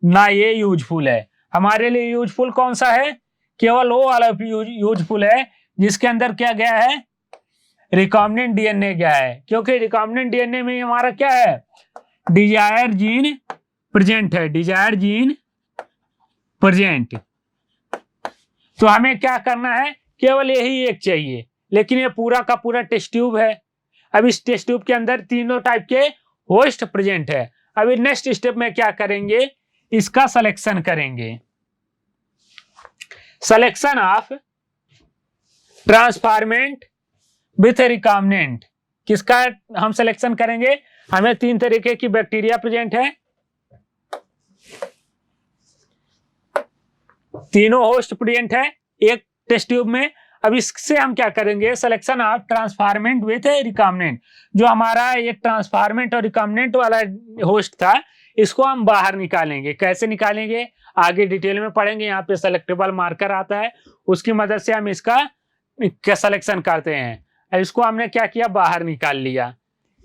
ना ये यूजफुल है। हमारे लिए यूजफुल कौन सा है? केवल वो वाला यूजफुल है जिसके अंदर क्या गया है, रिकॉम्बिनेंट डीएनए गया है। क्योंकि रिकॉम्बिनेंट डीएनए में हमारा क्या है, डिजायर जीन प्रेजेंट है, डिजायर जीन प्रेजेंट। तो हमें क्या करना है, केवल यही एक चाहिए। लेकिन ये पूरा का पूरा टेस्ट ट्यूब है। अब इस टेस्ट ट्यूब के अंदर तीनों टाइप के होस्ट प्रेजेंट है। अभी नेक्स्ट स्टेप में क्या करेंगे, इसका सिलेक्शन करेंगे। सिलेक्शन ऑफ ट्रांसफारमेंट विथ रिकॉम्बिनेंट, किसका हम सिलेक्शन करेंगे? हमें 3 तरीके की बैक्टीरिया प्रेजेंट है, तीनों होस्ट प्रेजेंट है एक टेस्ट ट्यूब में। अब इससे हम क्या करेंगे, सिलेक्शन ऑफ ट्रांसफारमेंट विथ रिकॉम्बिनेंट। जो हमारा ये ट्रांसफारमेंट और रिकॉम्बिनेंट वाला होस्ट था, इसको हम बाहर निकालेंगे। कैसे निकालेंगे, आगे डिटेल में पढ़ेंगे। यहाँ पे सेलेक्टेबल मार्कर आता है, उसकी मदद से हम इसका सिलेक्शन करते हैं। इसको हमने क्या किया, बाहर निकाल लिया।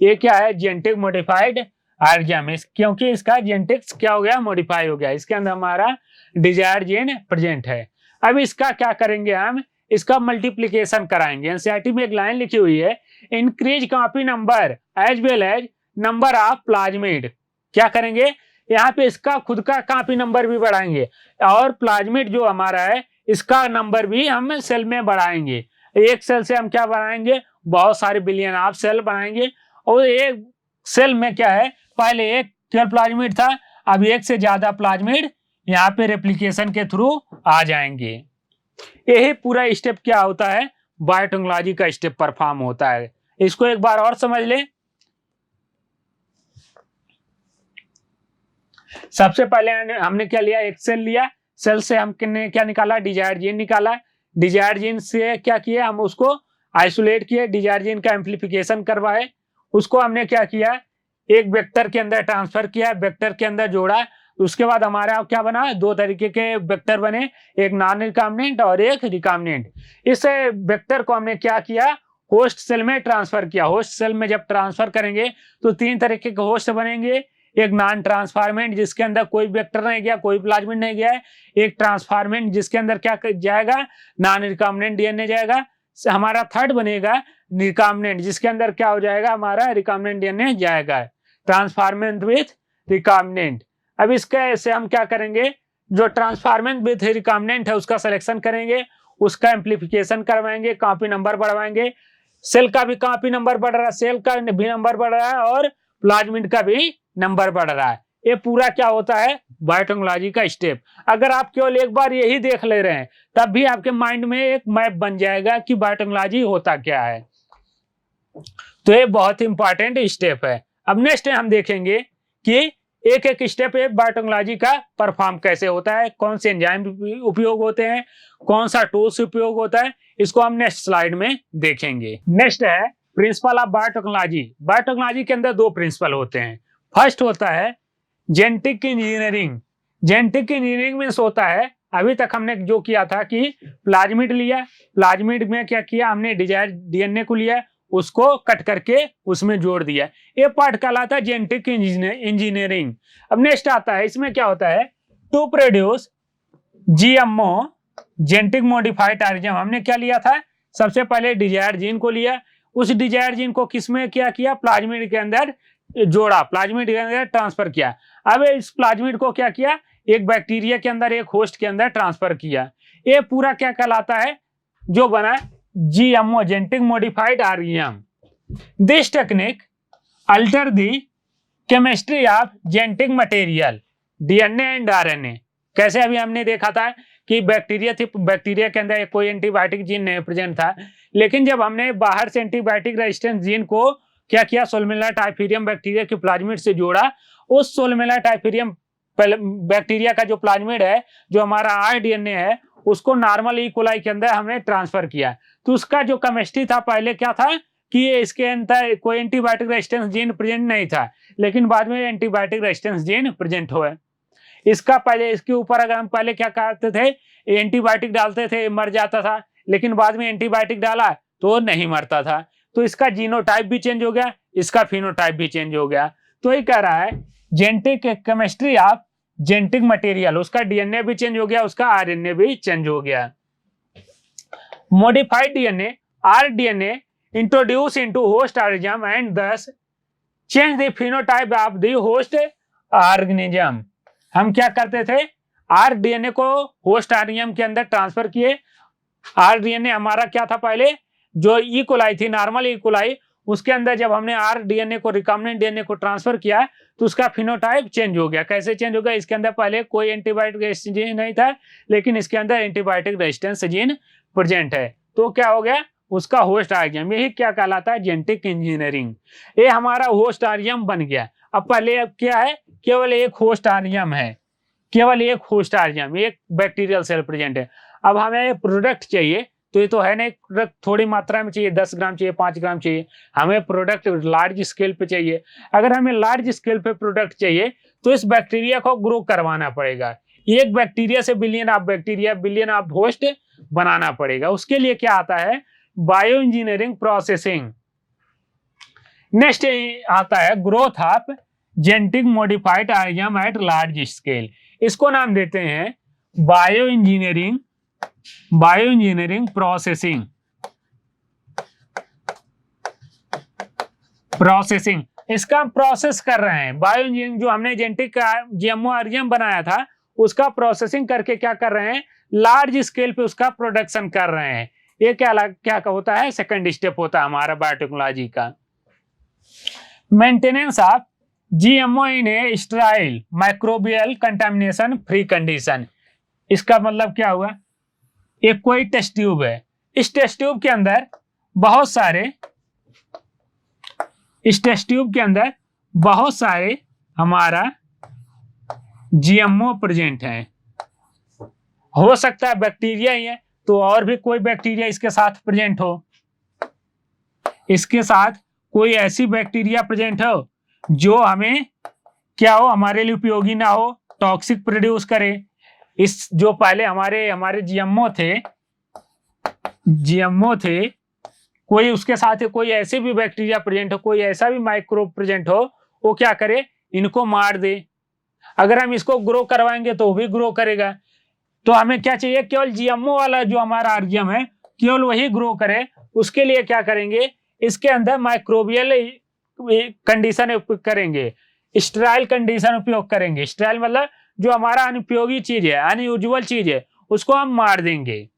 ये क्या है, जेनेटिक मॉडिफाइड ऑर्गेनिज्म, क्योंकि इसका जेनेटिक्स क्या हो गया, मॉडिफाई हो गया। इसके अंदर हमारा डिजायर जीन प्रेजेंट है। अब इसका क्या करेंगे, हम इसका मल्टीप्लिकेशन कराएंगे। एनसीईआरटी में एक लाइन लिखी हुई है, increase copy number as well as number of plasmid. क्या करेंगे, यहाँ पे इसका खुद का कॉपी नंबर भी बढ़ाएंगे, और प्लाज्मिड जो हमारा है इसका नंबर भी हम सेल में बढ़ाएंगे। एक सेल से हम क्या बनाएंगे, बहुत सारे बिलियन ऑफ सेल बनाएंगे। और एक सेल में क्या है, पहले एक केवल प्लाज्मिड था, अब एक से ज्यादा प्लाज्मिड यहाँ पे रेप्लिकेशन के थ्रू आ जाएंगे। यही पूरा स्टेप क्या होता है, बायोटेक्नोलॉजी का स्टेप परफॉर्म होता है। इसको एक बार और समझ ले। सबसे पहले हमने क्या लिया, एक सेल लिया, सेल से हमने क्या निकाला, डिजायर जीन निकाला। डिजायर जीन से क्या किया, हम उसको आइसोलेट किए, डिजायर जीन का एम्प्लीफिकेशन करवाए। उसको हमने क्या किया, एक वेक्टर के अंदर ट्रांसफर किया, वेक्टर के अंदर जोड़ा। उसके बाद हमारा क्या बना, 2 तरीके के वेक्टर बने, एक नॉन रिकॉम्बिनेंट और एक रिकॉम्बिनेंट। इस वेक्टर को हमने क्या किया, होस्ट सेल में ट्रांसफर किया। होस्ट सेल में जब ट्रांसफर करेंगे तो 3 तरीके के होस्ट बनेंगे, एक नॉन ट्रांसफारमेंट जिसके अंदर कोई वेक्टर नहीं गया, कोई प्लाज्मिड नहीं गया है, एक ट्रांसफारमेंट जिसके अंदर क्या जाएगा, नॉन रिकॉम्बिनेंट डीएनए जाएगा। हमारा थर्ड बनेगा रिकॉम्बिनेंट, जिसके अंदर क्या हो जाएगा, हमारा रिकॉम्बिनेंट डीएनए जाएगा। ट्रांसफारमेंट विथ रिकॉम्बिनेंट। अब इसके से हम क्या करेंगे, जो ट्रांसफारमेंट विथ रिकॉम्बिनेंट है उसका सिलेक्शन करेंगे, उसका एम्प्लीफिकेशन करवाएंगे, कॉपी नंबर बढ़वाएंगे। सेल का भी कॉपी नंबर बढ़ रहा है, सेल का भी नंबर बढ़ रहा है, और प्लाज्मिड का भी नंबर बढ़ रहा है। ये पूरा क्या होता है, बायोटेक्नोलॉजी का स्टेप। अगर आप केवल एक बार यही देख ले रहे हैं, तब भी आपके माइंड में एक मैप बन जाएगा कि बायोटेक्नोलॉजी होता क्या है। तो ये बहुत इंपॉर्टेंट स्टेप है। अब नेक्स्ट हम देखेंगे कि एक एक स्टेप बायोटेक्नोलॉजी का परफॉर्म कैसे होता है, कौन से एंजाइम उपयोग होते हैं, कौन सा टूल्स उपयोग होता है, इसको हम नेक्स्ट स्लाइड में देखेंगे। नेक्स्ट है प्रिंसिपल ऑफ बायोटेक्नोलॉजी। बायोटेक्नोलॉजी के अंदर 2 प्रिंसिपल होते हैं। फर्स्ट होता है genetic engineering. Genetic engineering means होता है, अभी तक हमने जो किया था कि प्लाज्मिड लिया, प्लाज्मिड में क्या किया, हमने डिजायर डीएनए को लिया, उसको कट करके उसमें जोड़ दिया। ये पार्ट कहलाता है जेनेटिक इंजीनियरिंग। अब नेक्स्ट आता है, इसमें क्या होता है, to produce GMO genetic modified organism. हमने क्या लिया था, सबसे पहले डिजायर जीन को लिया, उस डिजायर जीन को किसमें क्या किया, प्लाज्मिड के अंदर जोड़ा, प्लाज्मिड के अंदर ट्रांसफर किया। अब इस प्लाज्मिड को क्या किया, एक बैक्टीरिया के अंदर, एक होस्ट के अंदर ट्रांसफर किया। ये पूरा क्या कहलाता है, जो बना GMO, genetic modified RGM. This technique alter the chemistry of genetic material DNA and RNA. कैसे, अभी हमने देखा था कि बैक्टीरिया थी, बैक्टीरिया के अंदर कोई एंटीबायोटिक जीन नहीं प्रेजेंट था, लेकिन जब हमने बाहर से एंटीबायोटिक रेजिस्टेंस जीन को क्या किया, सोलमेला टाइफीरियम बैक्टीरिया के प्लाज्मिड से जोड़ा, उस सोलमेला टाइफीरियम बैक्टीरिया का जो प्लाज्मिड है, जो हमारा आरडीएनए है, उसको नॉर्मल ई कोलाई के अंदर हमने ट्रांसफर किया। तो उसका जो केमिस्ट्री था, पहले क्या था कि इसके अंदर कोई एंटीबायोटिक रेजिस्टेंस जीन प्रेजेंट नहीं था, लेकिन बाद में एंटीबायोटिक रेजिस्टेंस जीन प्रेजेंट हुआ। इसका पहले, इसके ऊपर अगर हम पहले क्या करते थे, एंटीबायोटिक डालते थे, मर जाता था, लेकिन बाद में एंटीबायोटिक डाला तो नहीं मरता था। तो इसका जीनोटाइप भी चेंज हो गया, इसका फिनोटाइप भी चेंज हो गया। तो ये कह रहा है genetic chemistry of genetic material, उसका डीएनए भी चेंज हो गया, उसका आरएनए भी चेंज हो गया। Modified DNA, rDNA introduce into host organism and thus change the phenotype of the host organism। हम क्या करते थे, आरडीएनए को होस्ट ऑर्गेनिज्म के अंदर ट्रांसफर किए। आरडीएनए हमारा क्या था, पहले जो ई कोलाई थी, नॉर्मल ई कोलाई, उसके अंदर जब हमने आरडीएनए को, रिकॉम्बिनेंट डीएनए को ट्रांसफर किया, तो उसका फिनोटाइप चेंज हो गया। कैसे चेंज हो गया, इसके अंदर पहले कोई एंटीबायोटिक रेजिस्टेंस जीन नहीं था, लेकिन इसके अंदर एंटीबायोटिक रेजिस्टेंस जीन प्रेजेंट है। तो क्या हो गया, उसका होस्ट ऑर्गेनिज्म। यही क्या कहलाता है, जेनेटिक इंजीनियरिंग। ये हमारा होस्ट ऑर्गेनिज्म बन गया। अब पहले अब क्या है, केवल एक होस्ट ऑर्गेनिज्म है, केवल एक होस्ट ऑर्गेनिज्म, एक बैक्टीरियल सेल प्रेजेंट है। अब हमें प्रोडक्ट चाहिए, तो ये तो है नहीं, प्रोडक्ट थोड़ी मात्रा में चाहिए, 10 ग्राम चाहिए, 5 ग्राम चाहिए, हमें प्रोडक्ट लार्ज स्केल पे चाहिए। अगर हमें लार्ज स्केल पे प्रोडक्ट चाहिए, तो इस बैक्टीरिया को ग्रो करवाना पड़ेगा। एक बैक्टीरिया से billion of bacteria, billion of host बनाना पड़ेगा। उसके लिए क्या आता है, बायो इंजीनियरिंग प्रोसेसिंग। नेक्स्ट आता है growth of genetic modified organism at large scale. इसको नाम देते हैं bio engineering, bio engineering processing. Processing, इसका हम प्रोसेस कर रहे हैं। बायो इंजीनियरिंग, जो हमने जेनेटिक जीएमओ ऑर्गेनिज्म बनाया था, उसका प्रोसेसिंग करके क्या कर रहे हैं, लार्ज स्केल पे उसका प्रोडक्शन कर रहे हैं। ये क्या होता है, सेकंड स्टेप होता है हमारा बायोटेक्नोलॉजी का। Maintenance of GMO in A sterile microbial contamination free condition. इसका मतलब क्या हुआ, एक कोई टेस्ट ट्यूब है, इस टेस्ट ट्यूब के अंदर बहुत सारे, इस टेस्ट ट्यूब के अंदर बहुत सारे हमारा जीएमओ प्रेजेंट है। हो सकता है बैक्टीरिया ही है, तो और भी कोई बैक्टीरिया इसके साथ प्रेजेंट हो, इसके साथ कोई ऐसी बैक्टीरिया प्रेजेंट हो जो हमें क्या हो, हमारे लिए उपयोगी ना हो, टॉक्सिक प्रोड्यूस करे। इस जो पहले हमारे जीएमओ थे, कोई उसके साथ कोई ऐसे भी बैक्टीरिया प्रेजेंट हो, कोई ऐसा भी माइक्रोब प्रेजेंट हो, वो क्या करे, इनको मार दे। अगर हम इसको ग्रो करवाएंगे तो वो भी ग्रो करेगा। तो हमें क्या चाहिए, केवल जीएमओ वाला जो हमारा ऑर्गेनिज्म है, केवल वही ग्रो करे। उसके लिए क्या करेंगे, इसके अंदर माइक्रोबियल कंडीशन करेंगे, स्टेराइल कंडीशन उपयोग करेंगे। स्टेराइल मतलब जो हमारा अनुपयोगी चीज है, अनयूजुअल चीज है, उसको हम मार देंगे।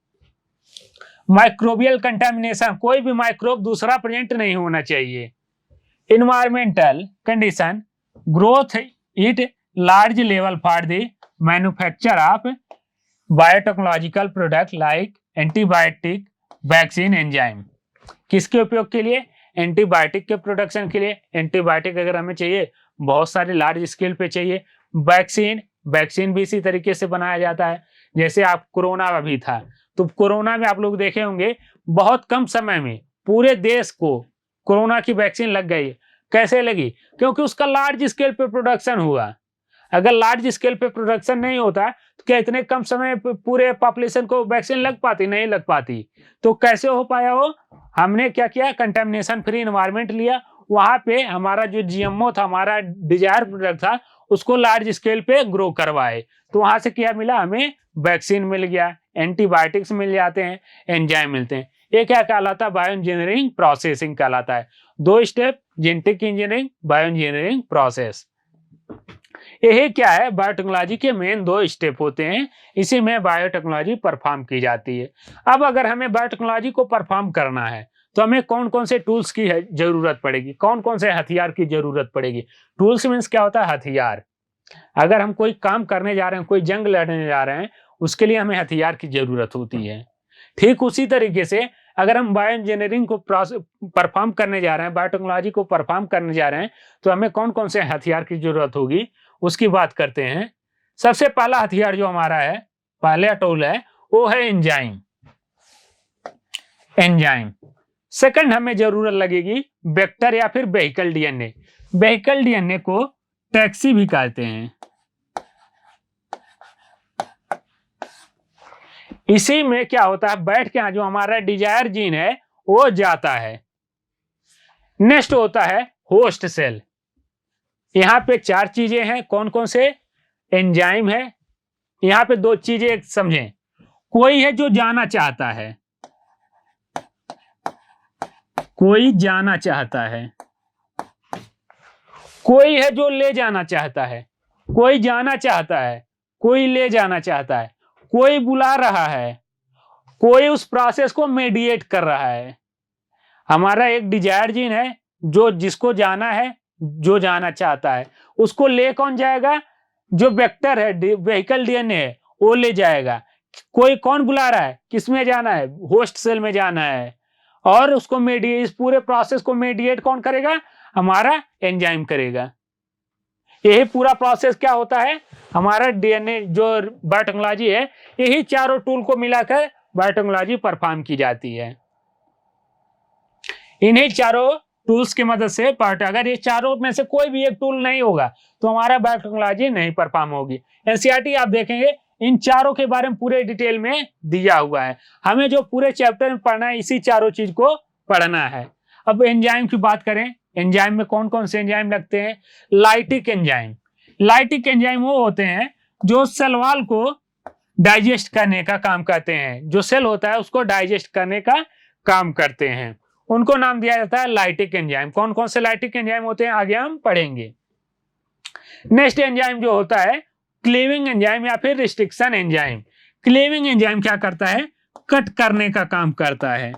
माइक्रोबियल कंटामिनेशन, कोई भी माइक्रोब दूसरा प्रेजेंट नहीं होना चाहिए। Environmental condition, growth it large level for the manufacture of biotechnological product like antibiotic, vaccine, enzyme. किसके उपयोग के लिए, एंटीबायोटिक के प्रोडक्शन के लिए। एंटीबायोटिक अगर हमें चाहिए, बहुत सारे लार्ज स्केल पे चाहिए। वैक्सीन भी इसी तरीके से बनाया जाता है। जैसे आप कोरोना अभी था, तो कोरोना में आप लोग देखे होंगे, बहुत कम समय में पूरे देश को कोरोना की वैक्सीन लग गई। कैसे लगी, क्योंकि उसका लार्ज स्केल पे प्रोडक्शन हुआ। अगर लार्ज स्केल पे प्रोडक्शन नहीं होता, तो क्या इतने कम समय पूरे पॉपुलेशन को वैक्सीन लग पाती, नहीं लग पाती। तो कैसे हो पाया हो, हमने क्या किया, कंटामिनेशन फ्री एनवायरनमेंट लिया, वहां पे हमारा जो जीएमओ था, हमारा डिजायर प्रोडक्ट था, उसको लार्ज स्केल पे ग्रो करवाए। तो वहां से क्या मिला, हमें वैक्सीन मिल गया, एंटीबायोटिक्स मिल जाते हैं, एंजाइम मिलते हैं। ये क्या कहलाता है? बायो इंजीनियरिंग प्रोसेसिंग कहलाता है। 2 step, genetic engineering, bio engineering process. यही क्या है? बायोटेक्नोलॉजी के मेन 2 स्टेप होते हैं, इसी में बायोटेक्नोलॉजी परफॉर्म की जाती है। अब अगर हमें बायोटेक्नोलॉजी को परफॉर्म करना है तो हमें कौन कौन से टूल्स की जरूरत पड़ेगी, कौन कौन से हथियार की जरूरत पड़ेगी? टूल्स मीन्स क्या होता है? हथियार। अगर हम कोई काम करने जा रहे हैं, कोई जंग लड़ने जा रहे हैं, उसके लिए हमें हथियार की जरूरत होती है। ठीक उसी तरीके से अगर हम बायो इंजीनियरिंग को परफॉर्म करने जा रहे हैं, बायोटेक्नोलॉजी को परफॉर्म करने जा रहे हैं, तो हमें कौन कौन से हथियार की जरूरत होगी उसकी बात करते हैं। सबसे पहला हथियार जो हमारा है, पहला टूल है, वो है एंजाइम। एंजाइम। सेकंड हमें जरूरत लगेगी वेक्टर या फिर वेहिकल डीएनए। वेहिकल डीएनए को टैक्सी भी कहते हैं। इसी में क्या होता है? बैठ के जो हमारा डिजायर जीन है वो जाता है। नेक्स्ट होता है होस्ट सेल। यहाँ पे 4 चीजें हैं। कौन कौन से? एंजाइम है, यहाँ पे 2 चीजें समझें। कोई है जो जाना चाहता है, कोई जाना चाहता है, कोई है जो ले जाना चाहता है। कोई जाना चाहता है, कोई ले जाना चाहता है, कोई बुला रहा है, कोई उस प्रोसेस को मेडिएट कर रहा है। हमारा एक डिजायर जीन है जो जिसको जाना है, जो जाना चाहता है। उसको ले कौन जाएगा? जो वेक्टर है, वेहिकल डीएनए है, वो ले जाएगा। कोई कौन बुला रहा है? किस में जाना है? होस्ट सेल में जाना है। और उसको इस पूरे प्रोसेस को मेडिएट कौन करेगा? हमारा एंजाइम करेगा। यही पूरा प्रोसेस क्या होता है? हमारा डीएनए जो बायोटेक्नोलॉजी है, यही चारों टूल को मिलाकर बायोटेक्नोलॉजी परफॉर्म की जाती है। इन्हीं चारों टूल्स की मदद से अगर ये चारों में से कोई भी एक टूल नहीं होगा तो हमारा बायोटेक्नोलॉजी नहीं परफॉर्म होगी। एनसीईआरटी आप देखेंगे इन चारों के बारे में पूरे डिटेल में दिया हुआ है। हमें जो पूरे चैप्टर में पढ़ना है, इसी चारों चीज को पढ़ना है। अब एंजाइम की बात करें, एंजाइम में कौन कौन से एंजाइम लगते हैं? Lytic enzyme. लाइटिक एंजाइम वो होते हैं जो सेल वॉल को डाइजेस्ट करने का काम करते हैं। जो सेल होता है उसको डाइजेस्ट करने का काम करते हैं, उनको नाम दिया जाता है लाइटिक एंजाइम। कौन कौन से लाइटिक एंजाइम होते हैं आगे हम पढ़ेंगे। नेक्स्ट एंजाइम जो होता है क्लीविंग एंजाइम या फिर रिस्ट्रिक्शन एंजाइम। क्लीविंग एंजाइम क्या करता है? कट करने का काम करता है।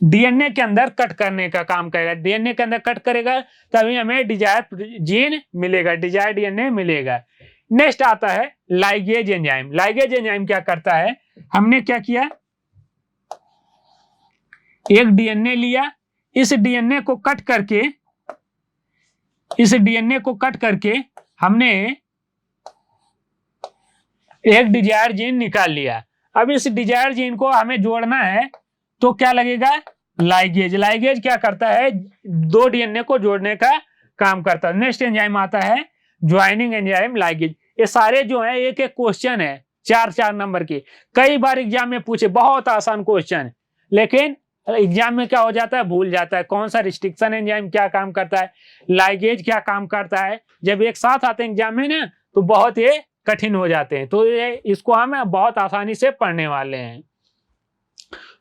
डीएनए के अंदर कट करने का काम करेगा। डीएनए के अंदर कट करेगा तभी हमें डिजायर जीन मिलेगा, डिजायर डीएनए मिलेगा। नेक्स्ट आता है लाइगेज एंजाइम। लाइगेज एंजाइम क्या करता है? हमने क्या किया? एक डीएनए लिया, इस डीएनए को कट करके हमने एक डिजायर जीन निकाल लिया। अब इस डिजायर जीन को हमें जोड़ना है तो क्या लगेगा? लाइगेज। लाइगेज क्या करता है? 2 डीएनए को जोड़ने का काम करता है। नेक्स्ट एंजाइम आता है ज्वाइनिंग एंजाइम, लाइगेज। ये सारे जो है एक एक क्वेश्चन है 4-4 नंबर के। कई बार एग्जाम में पूछे, बहुत आसान क्वेश्चन, लेकिन एग्जाम में क्या हो जाता है? भूल जाता है। कौन सा रिस्ट्रिक्शन एंजाइम क्या काम करता है, लाइगेज क्या काम करता है। जब एक साथ आते हैं एग्जाम में ना तो बहुत ये कठिन हो जाते हैं, तो ये इसको हम बहुत आसानी से पढ़ने वाले हैं।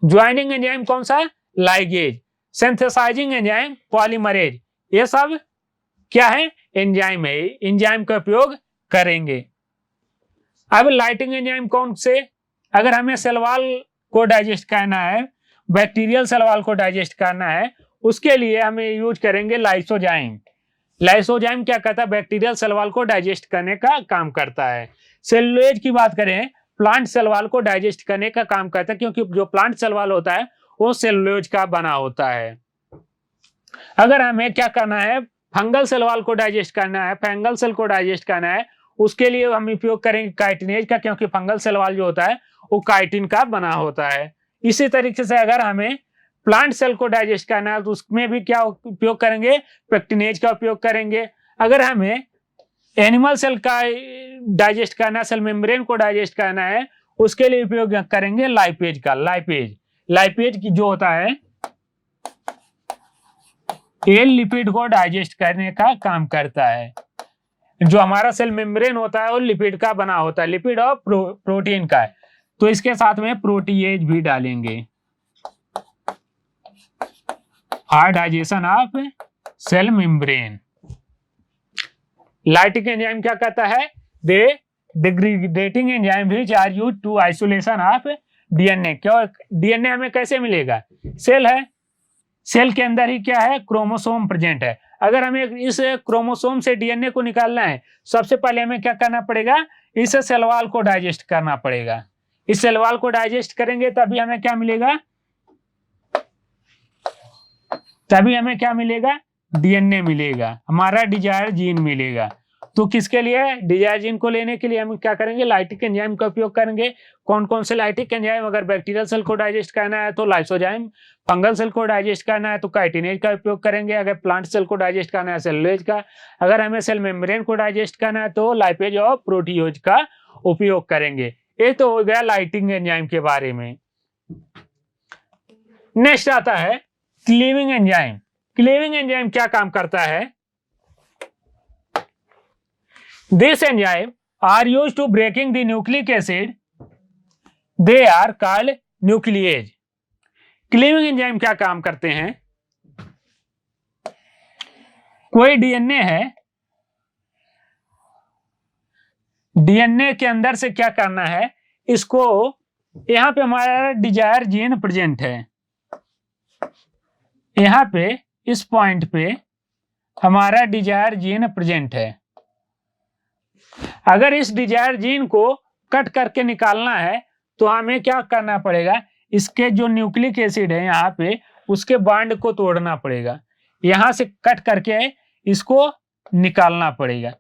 ज्वाइनिंग एंजाइम कौन सा? लाइगेज। Synthesising enzyme polymerase. ये सब क्या है? एंजाइम है। एंजाइम का उपयोग करेंगे। अब लाइटिंग एंजाइम कौन से? अगर हमें सेल वॉल को डाइजेस्ट करना है, बैक्टीरियल सेल वॉल को डाइजेस्ट करना है, उसके लिए हमें यूज करेंगे लाइसोजाइम। लाइसोजाइम क्या करता है? बैक्टीरियल सेल वॉल को डाइजेस्ट करने का काम करता है। सेलुलोज की बात करें, प्लांट सेल वॉल को डाइजेस्ट करने का काम करता है, क्योंकि जो प्लांट सेल वॉल होता है वो सेलुलोज का बना होता है। अगर हमें क्या करना है? फंगल सेल वॉल को डाइजेस्ट करना है, फंगल सेल को डाइजेस्ट करना है, उसके लिए हम उपयोग करेंगे काइटिनेज का, क्योंकि फंगल सेल वॉल जो होता है वो काइटिन का बना होता है। इसी तरीके से अगर हमें प्लांट सेल को डाइजेस्ट करना है तो उसमें भी क्या उपयोग करेंगे? पेक्टिनेज का उपयोग करेंगे। अगर हमें एनिमल सेल का डाइजेस्ट करना है, सेल मेम्ब्रेन को डाइजेस्ट करना है, उसके लिए उपयोग करेंगे लाइपेज का। लाइपेज की जो होता है ये लिपिड को डाइजेस्ट करने का काम करता है। जो हमारा सेल मेम्ब्रेन होता है वो लिपिड का बना होता है, लिपिड और प्रोटीन का है। तो इसके साथ में प्रोटीएज भी डालेंगे। Hydrisation of cell membrane. Lytic enzyme क्या कहता है? They degradating enzyme which are used to isolation of DNA. क्यों? डीएनए हमें कैसे मिलेगा? सेल है, सेल के अंदर ही क्या है? क्रोमोसोम प्रेजेंट है। अगर हमें इस क्रोमोसोम से डीएनए को निकालना है, सबसे पहले हमें क्या करना पड़ेगा? इस सेल वॉल को डाइजेस्ट करना पड़ेगा। इस सेल वॉल को डाइजेस्ट करेंगे तभी हमें क्या मिलेगा? तभी हमें क्या मिलेगा? डीएनए मिलेगा, हमारा डिजायर जीन मिलेगा। तो किसके लिए? डिजायर जीन को लेने के लिए हम क्या करेंगे? लाइटिक एंजाइम का उपयोग करेंगे। कौन कौन से लाइटिक एंजाइम? अगर बैक्टीरियल सेल को डाइजेस्ट करना है तो लाइसोजाइम, फंगल सेल को डाइजेस्ट करना है तो काइटिनेज का उपयोग करेंगे, अगर प्लांट सेल को डाइजेस्ट करना है सेलुलोज का, अगर हमें सेल मेम्ब्रेन को डाइजेस्ट करना है तो लाइपेज और प्रोटियोज का उपयोग करेंगे। ये तो हो गया लाइटिंग एंजाइम के बारे में। नेक्स्ट आता है क्लीविंग एंजाइम। क्लीविंग एंजाइम क्या काम करता है? This enzyme are used to breaking the nucleic acid. They are called nuclease. Cleaving enzyme क्या काम करते हैं? कोई डीएनए है, डीएनए के अंदर से क्या करना है? इसको यहां पे हमारा डिजायर जीन प्रेजेंट है, यहां पे इस पॉइंट पे हमारा डिजायर जीन प्रेजेंट है। अगर इस डिजायर जीन को कट करके निकालना है तो हमें क्या करना पड़ेगा? इसके जो न्यूक्लिक एसिड है यहाँ पे, उसके बॉन्ड को तोड़ना पड़ेगा, यहां से कट करके इसको निकालना पड़ेगा।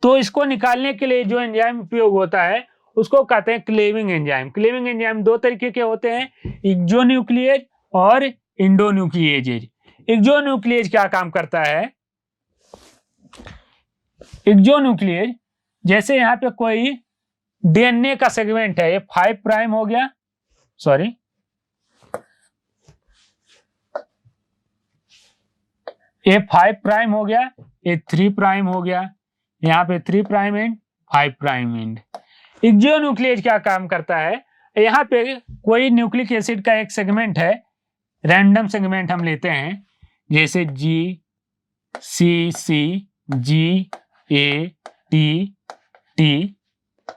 तो इसको निकालने के लिए जो एंजाइम उपयोग होता है उसको कहते हैं क्लीविंग एंजाइम। क्लीविंग एंजाइम दो तरीके के होते हैं, एक्सोन्यूक्लिएज और इंडोन्यूक्लिएज। एक्सोन्यूक्लिएज क्या काम करता है? एक्सोन्यूक्लिएज जैसे यहाँ पे कोई डीएनए का सेगमेंट है, ये 5 प्राइम हो गया, सॉरी ये 5 प्राइम हो गया, ये 3 प्राइम हो गया, यहाँ पे 3 प्राइम एंड 5 प्राइम एंड। एक्सोन्यूक्लिएज क्या काम करता है? यहाँ पे कोई न्यूक्लिक एसिड का एक सेगमेंट है, रैंडम सेगमेंट हम लेते हैं, जैसे G C C G A T T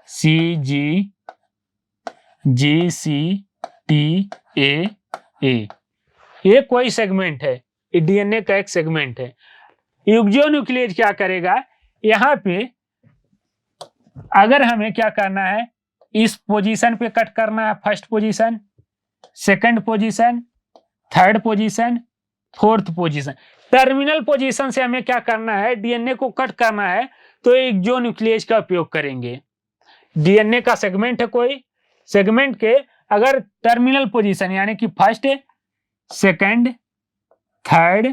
C G G C T A A, ये कोई सेगमेंट है, ये डीएनए का एक सेगमेंट है। एक्सोन्यूक्लिएज क्या करेगा? यहाँ पे अगर हमें क्या करना है, इस पोजीशन पे कट करना है, first position, second position, third position, fourth position, terminal position से हमें क्या करना है? डीएनए को कट करना है तो एक्सोन्यूक्लिएज का उपयोग करेंगे। डीएनए का सेगमेंट है, कोई सेगमेंट के अगर टर्मिनल पोजीशन यानी कि फर्स्ट, सेकंड, थर्ड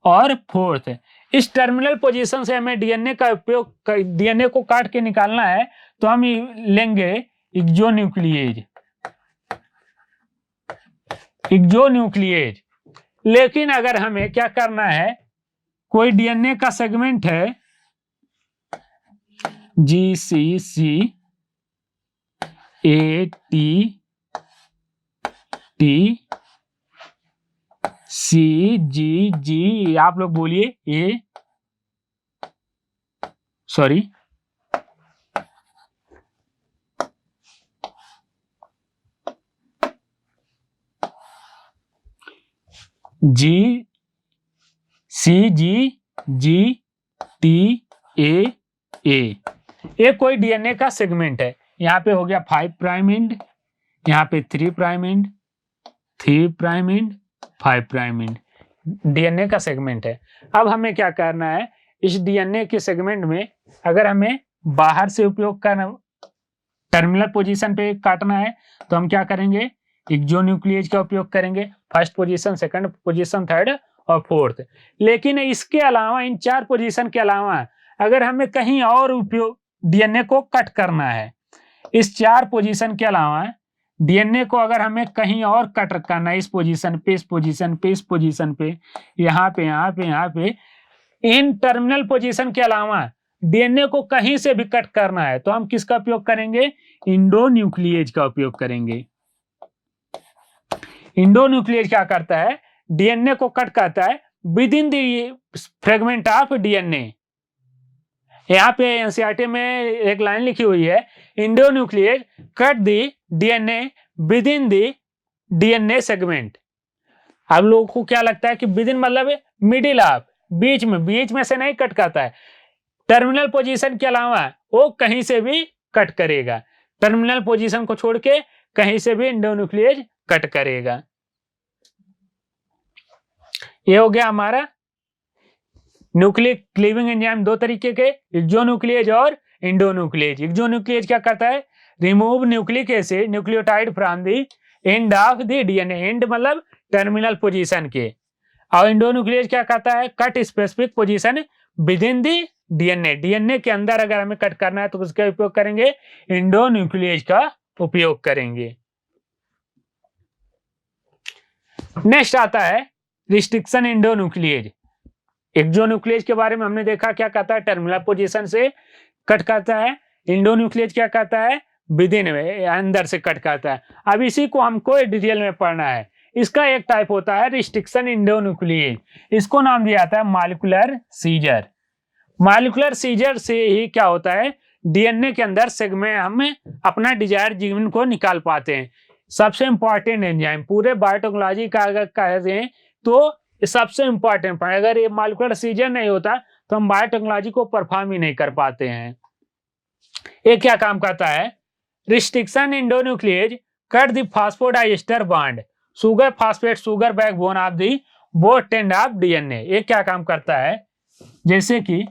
और फोर्थ, इस टर्मिनल पोजीशन से हमें डीएनए का उपयोग, डीएनए को काट के निकालना है तो हम लेंगे एक्सोन्यूक्लिएज। एक्सोन्यूक्लिएज। लेकिन अगर हमें क्या करना है, कोई डीएनए का सेगमेंट है जी सी सी ए टी टी सी जी जी, आप लोग बोलिए ए, sorry ji C G G T A A, ये कोई डीएनए का सेगमेंट है। यहाँ पे हो गया 5 प्राइम एंड, यहाँ पे 3 prime and, 3 prime and, 5 prime and, DNA का सेगमेंट है। अब हमें क्या करना है, इस डीएनए के सेगमेंट में अगर हमें बाहर से उपयोग करना, टर्मिनल पोजीशन पे काटना है तो हम क्या करेंगे? एक्सोन्यूक्लिएज का उपयोग करेंगे, first position, second position, third और फोर्थ। लेकिन इसके अलावा, इन 4 पोजीशन के अलावा अगर हमें कहीं और उपयोग डीएनए को कट करना है, इस 4 पोजीशन के अलावा डीएनए को अगर हमें कहीं और कट करना है, इस पोजीशन पे, इस पोजीशन पे, इस पोजीशन पे, यहाँ पे, यहाँ पे, यहाँ पे, इन टर्मिनल पोजीशन के अलावा डीएनए को कहीं से भी कट करना है तो हम किसका उपयोग करेंगे? इंडोन्यूक्लिएज का उपयोग करेंगे। इंडोन्यूक्लिएज क्या करता है? डीएनए को कट करता है within the fragment of DNA. यहाँ पे एनसीईआरटी में एक लाइन लिखी हुई है, endonuclease cut the DNA within the DNA segment. आप लोगों को क्या लगता है कि विद इन मतलब मिडिल ऑफ, बीच में से नहीं कट करता है, टर्मिनल पोजीशन के अलावा वो कहीं से भी कट करेगा, टर्मिनल पोजीशन को छोड़ के कहीं से भी इंडोन्यूक्लियेज कट करेगा। ये हो गया हमारा न्यूक्लिक क्लीविंग एंजाइम, दो तरीके के, एक्सोन्यूक्लियेज और इंडोन्यूक्लियेज। एक्सोन्यूक्लियेज क्या करता है, remove nucleic acid nucleotide from the end of the DNA, and मतलब टर्मिनल पोजीशन के। और इंडोन्यूक्लियेज क्या करता है, cut specific position with in the DNA, DNA के अंदर अगर हमें कट करना है तो उसका उपयोग करेंगे, इंडोन्यूक्लियेज का उपयोग करेंगे। नेक्स्ट आता है रिस्ट्रिक्शन इंडोन्यूक्लियेज। एक्सोन्यूक्लियेज के बारे में हमने देखा क्या कहता है, टर्मिनल पोजीशन से कट करता है। इंडोन्यूक्लियेज क्या कहता है, विद इन में, अंदर से कट करता है। अब इसी को हमको डिटेल में पढ़ना है। इसका एक टाइप होता है रिस्ट्रिक्शन इंडोन्यूक्लियेज, इसको नाम दिया जाता है मॉलिक्यूलर सीजर। मॉलिक्यूलर सीजर से ही क्या होता है, डीएनए के अंदर सेगमेंट हम अपना डिजायर जीन को निकाल पाते हैं। सबसे इंपॉर्टेंट एंजाइम पूरे बायोटेक्नोलॉजी का अगर कहते हैं तो सबसे इंपॉर्टेंट, अगर ये मॉलिक्यूलर सीजर नहीं होता तो हम बायोटेक्नोलॉजी को परफॉर्म ही नहीं कर पाते हैं। ये क्या काम करता है, restriction endonuclease cut the phosphodiester bond sugar phosphate sugar backbone of the both end of DNA. ये क्या काम करता है, जैसे कि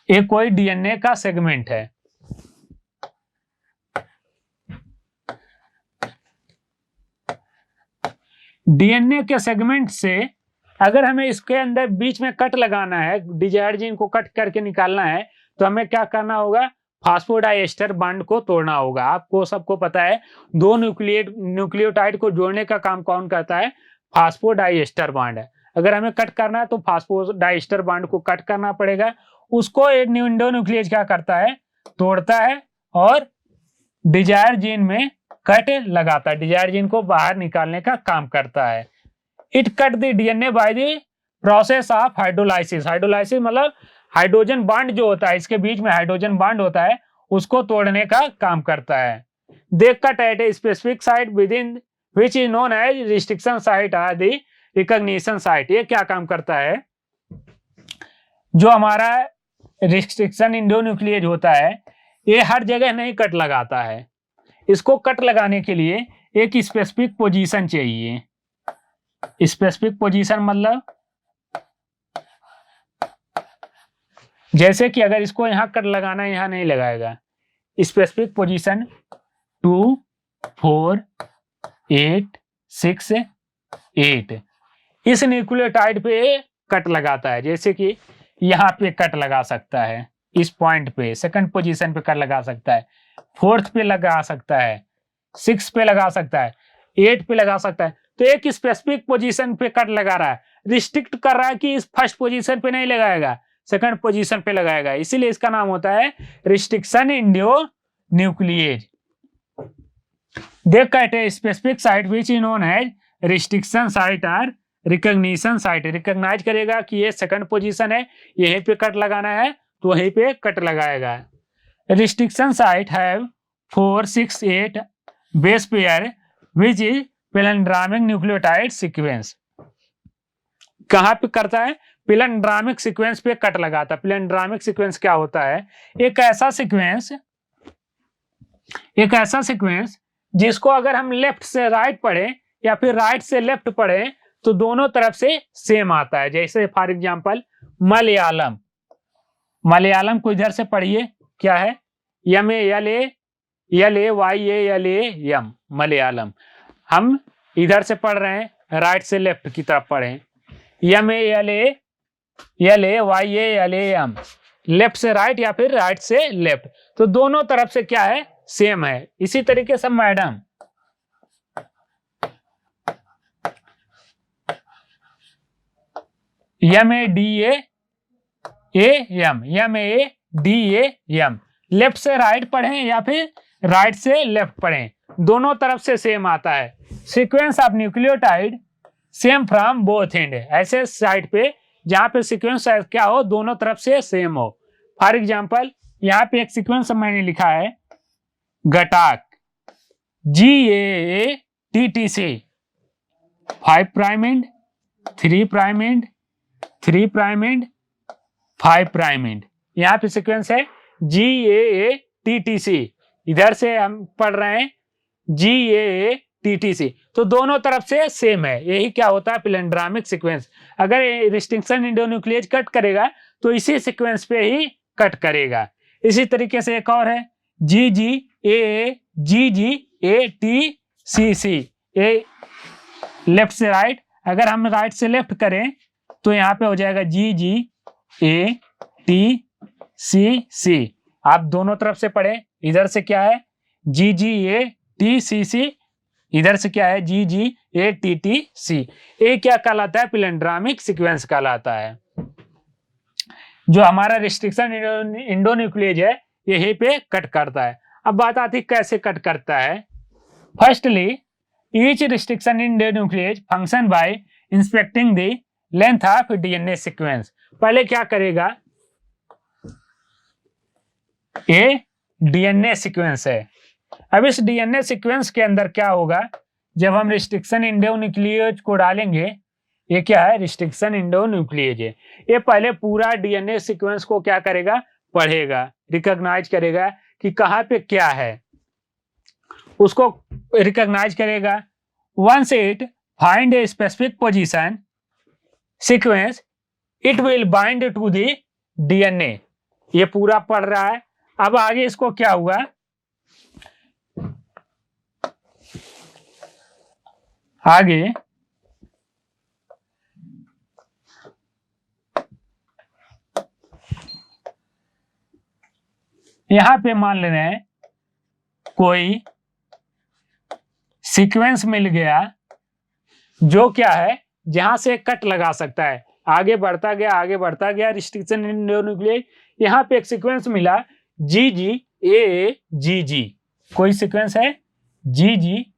ये कोई डीएनए का सेगमेंट है, डीएनए के सेगमेंट से अगर हमें इसके अंदर बीच में कट लगाना है, डिजायर्ड जीन को कट करके निकालना है, तो हमें क्या करना होगा, फॉस्फोडाइएस्टर बॉन्ड को तोड़ना होगा। आपको सबको पता है दो न्यूक्लियोटाइड को जोड़ने का काम कौन करता है, फॉस्फोडाइएस्टर बॉन्ड है। अगर हमें कट करना है तो फॉस्फोडाइएस्टर बॉन्ड को कट करना पड़ेगा, उसको इंडोन्यूक्लियेज क्या करता है, तोड़ता है और डिजायर जीन में कट लगाता है, डिजायर जीन को बाहर निकालने का काम करता है। It cut the DNA by the process of hydrolysis. Hydrolysis मतलब हाइड्रोजन बॉन्ड जो होता है, इसके बीच में हाइड्रोजन बॉन्ड होता है, उसको तोड़ने का काम करता है। They cut at a specific site within which is known as restriction site और द रिकॉग्निशन साइट। ये क्या काम करता है, जो हमारा रिस्ट्रिक्शन इंडोन्यूक्लियेज होता है ये हर जगह नहीं कट लगाता है, इसको कट लगाने के लिए एक स्पेसिफिक पोजीशन चाहिए। स्पेसिफिक पोजीशन मतलब जैसे कि अगर इसको यहां कट लगाना है, यहां नहीं लगाएगा, स्पेसिफिक पोजीशन 2, 4, 8, 6, 8 इस न्यूक्लियोटाइड पे कट लगाता है। जैसे कि यहाँ पे कट लगा सकता है, इस पॉइंट पे सेकंड पोजीशन पे कट लगा सकता है, 4th पे लगा सकता है, 6 पे लगा सकता है, 8 पे लगा सकता है। तो एक स्पेसिफिक पोजीशन पे कट लगा रहा है, रिस्ट्रिक्ट कर रहा है कि इस फर्स्ट पोजीशन पे नहीं लगाएगा, सेकंड पोजीशन पे लगाएगा, इसीलिए इसका नाम होता है रिस्ट्रिक्शन इंडोन्यूक्लियेज। देख कहते हैं specific site which is known as restriction site और रिकॉग्निशन साइट। रिकॉग्नाइज करेगा कि ये सेकंड पोजीशन है, यहीं पे कट लगाना है तो वहीं पे कट लगाएगा। Restriction site have 4, 6, 8 base pair which is palindromic nucleotide sequence. कहां पे करता है, पैलिंड्रोमिक सीक्वेंस पे कट लगाता है। पैलिंड्रोमिक सीक्वेंस क्या होता है, एक ऐसा सीक्वेंस जिसको अगर हम लेफ्ट से राइट पढ़े या फिर राइट से लेफ्ट पढ़े तो दोनों तरफ से सेम आता है। जैसे फॉर एग्जांपल मलयालम, मलयालम को इधर से पढ़िए, क्या है, यम ए यल ए वाई ए यल ए यम, मलयालम। हम इधर से पढ़ रहे हैं, राइट से लेफ्ट की तरफ पढ़े, यम ए यल ए वाई ए यल ए यम, लेफ्ट से राइट या फिर राइट से लेफ्ट, तो दोनों तरफ से क्या है, सेम है। इसी तरीके से madam, M A D A M, M A D A M, left से राइट पढ़ें या फिर राइट से लेफ्ट पढ़ें, दोनों तरफ से सेम आता है। Sequence of nucleotide same from both and, ऐसे साइड पे जहां पे सीक्वेंस क्या हो, दोनों तरफ से सेम हो। फॉर एग्जांपल यहाँ पे एक सीक्वेंस मैंने लिखा है घटाक GAATTC, 5 prime and 3 prime and 3 prime and 5 prime and, यहाँ पे सीक्वेंस है GAATTC। इधर से हम पढ़ रहे हैं GAATTC, तो दोनों तरफ से सेम है। यही क्या होता है पैलिंड्रोमिक सीक्वेंस। अगर रिस्ट्रिक्शन एंडोन्यूक्लियेज कट करेगा तो इसी सीक्वेंस पे ही कट करेगा। इसी तरीके से एक और है GGAATCC, ये लेफ्ट से राइट, अगर हम राइट से लेफ्ट करें तो यहाँ पे हो जाएगा GGATCC। आप दोनों तरफ से पढ़े, इधर से क्या है GGATCC, इधर से क्या है GGATTC। ये क्या कहलाता है पैलिंड्रोमिक सीक्वेंस कहलाता है। जो हमारा रिस्ट्रिक्शन एंडोन्यूक्लियेज है यही पे कट करता है। अब बात आती है कैसे कट करता है। Firstly each restriction endonuclease function by inspecting the length of DNA sequence. पहले क्या करेगा, ये DNA सीक्वेंस है। अब इस DNA सीक्वेंस के अंदर क्या होगा, जब हम रिस्ट्रिक्शन एंडोन्यूक्लियेज को डालेंगे, ये क्या है रिस्ट्रिक्शन एंडोन्यूक्लियेज है, ये पहले पूरा DNA सीक्वेंस को क्या करेगा, पढ़ेगा, रिकॉग्नाइज करेगा कि कहाँ पे क्या है, उसको रिकॉग्नाइज करेगा। Once it find a specific position sequence it will bind to the DNA। ये पूरा पढ़ रहा है। अब आगे इसको क्या हुआ, आगे यहां पे मान ले रहे हैं कोई सीक्वेंस मिल गया जो क्या है, जहां से कट लगा सकता है। आगे बढ़ता गया रिस्ट्रिक्शन एंडोन्यूक्लियेज, यहां पे एक सीक्वेंस मिला GGAAGG, कोई सीक्वेंस है GGAAGG।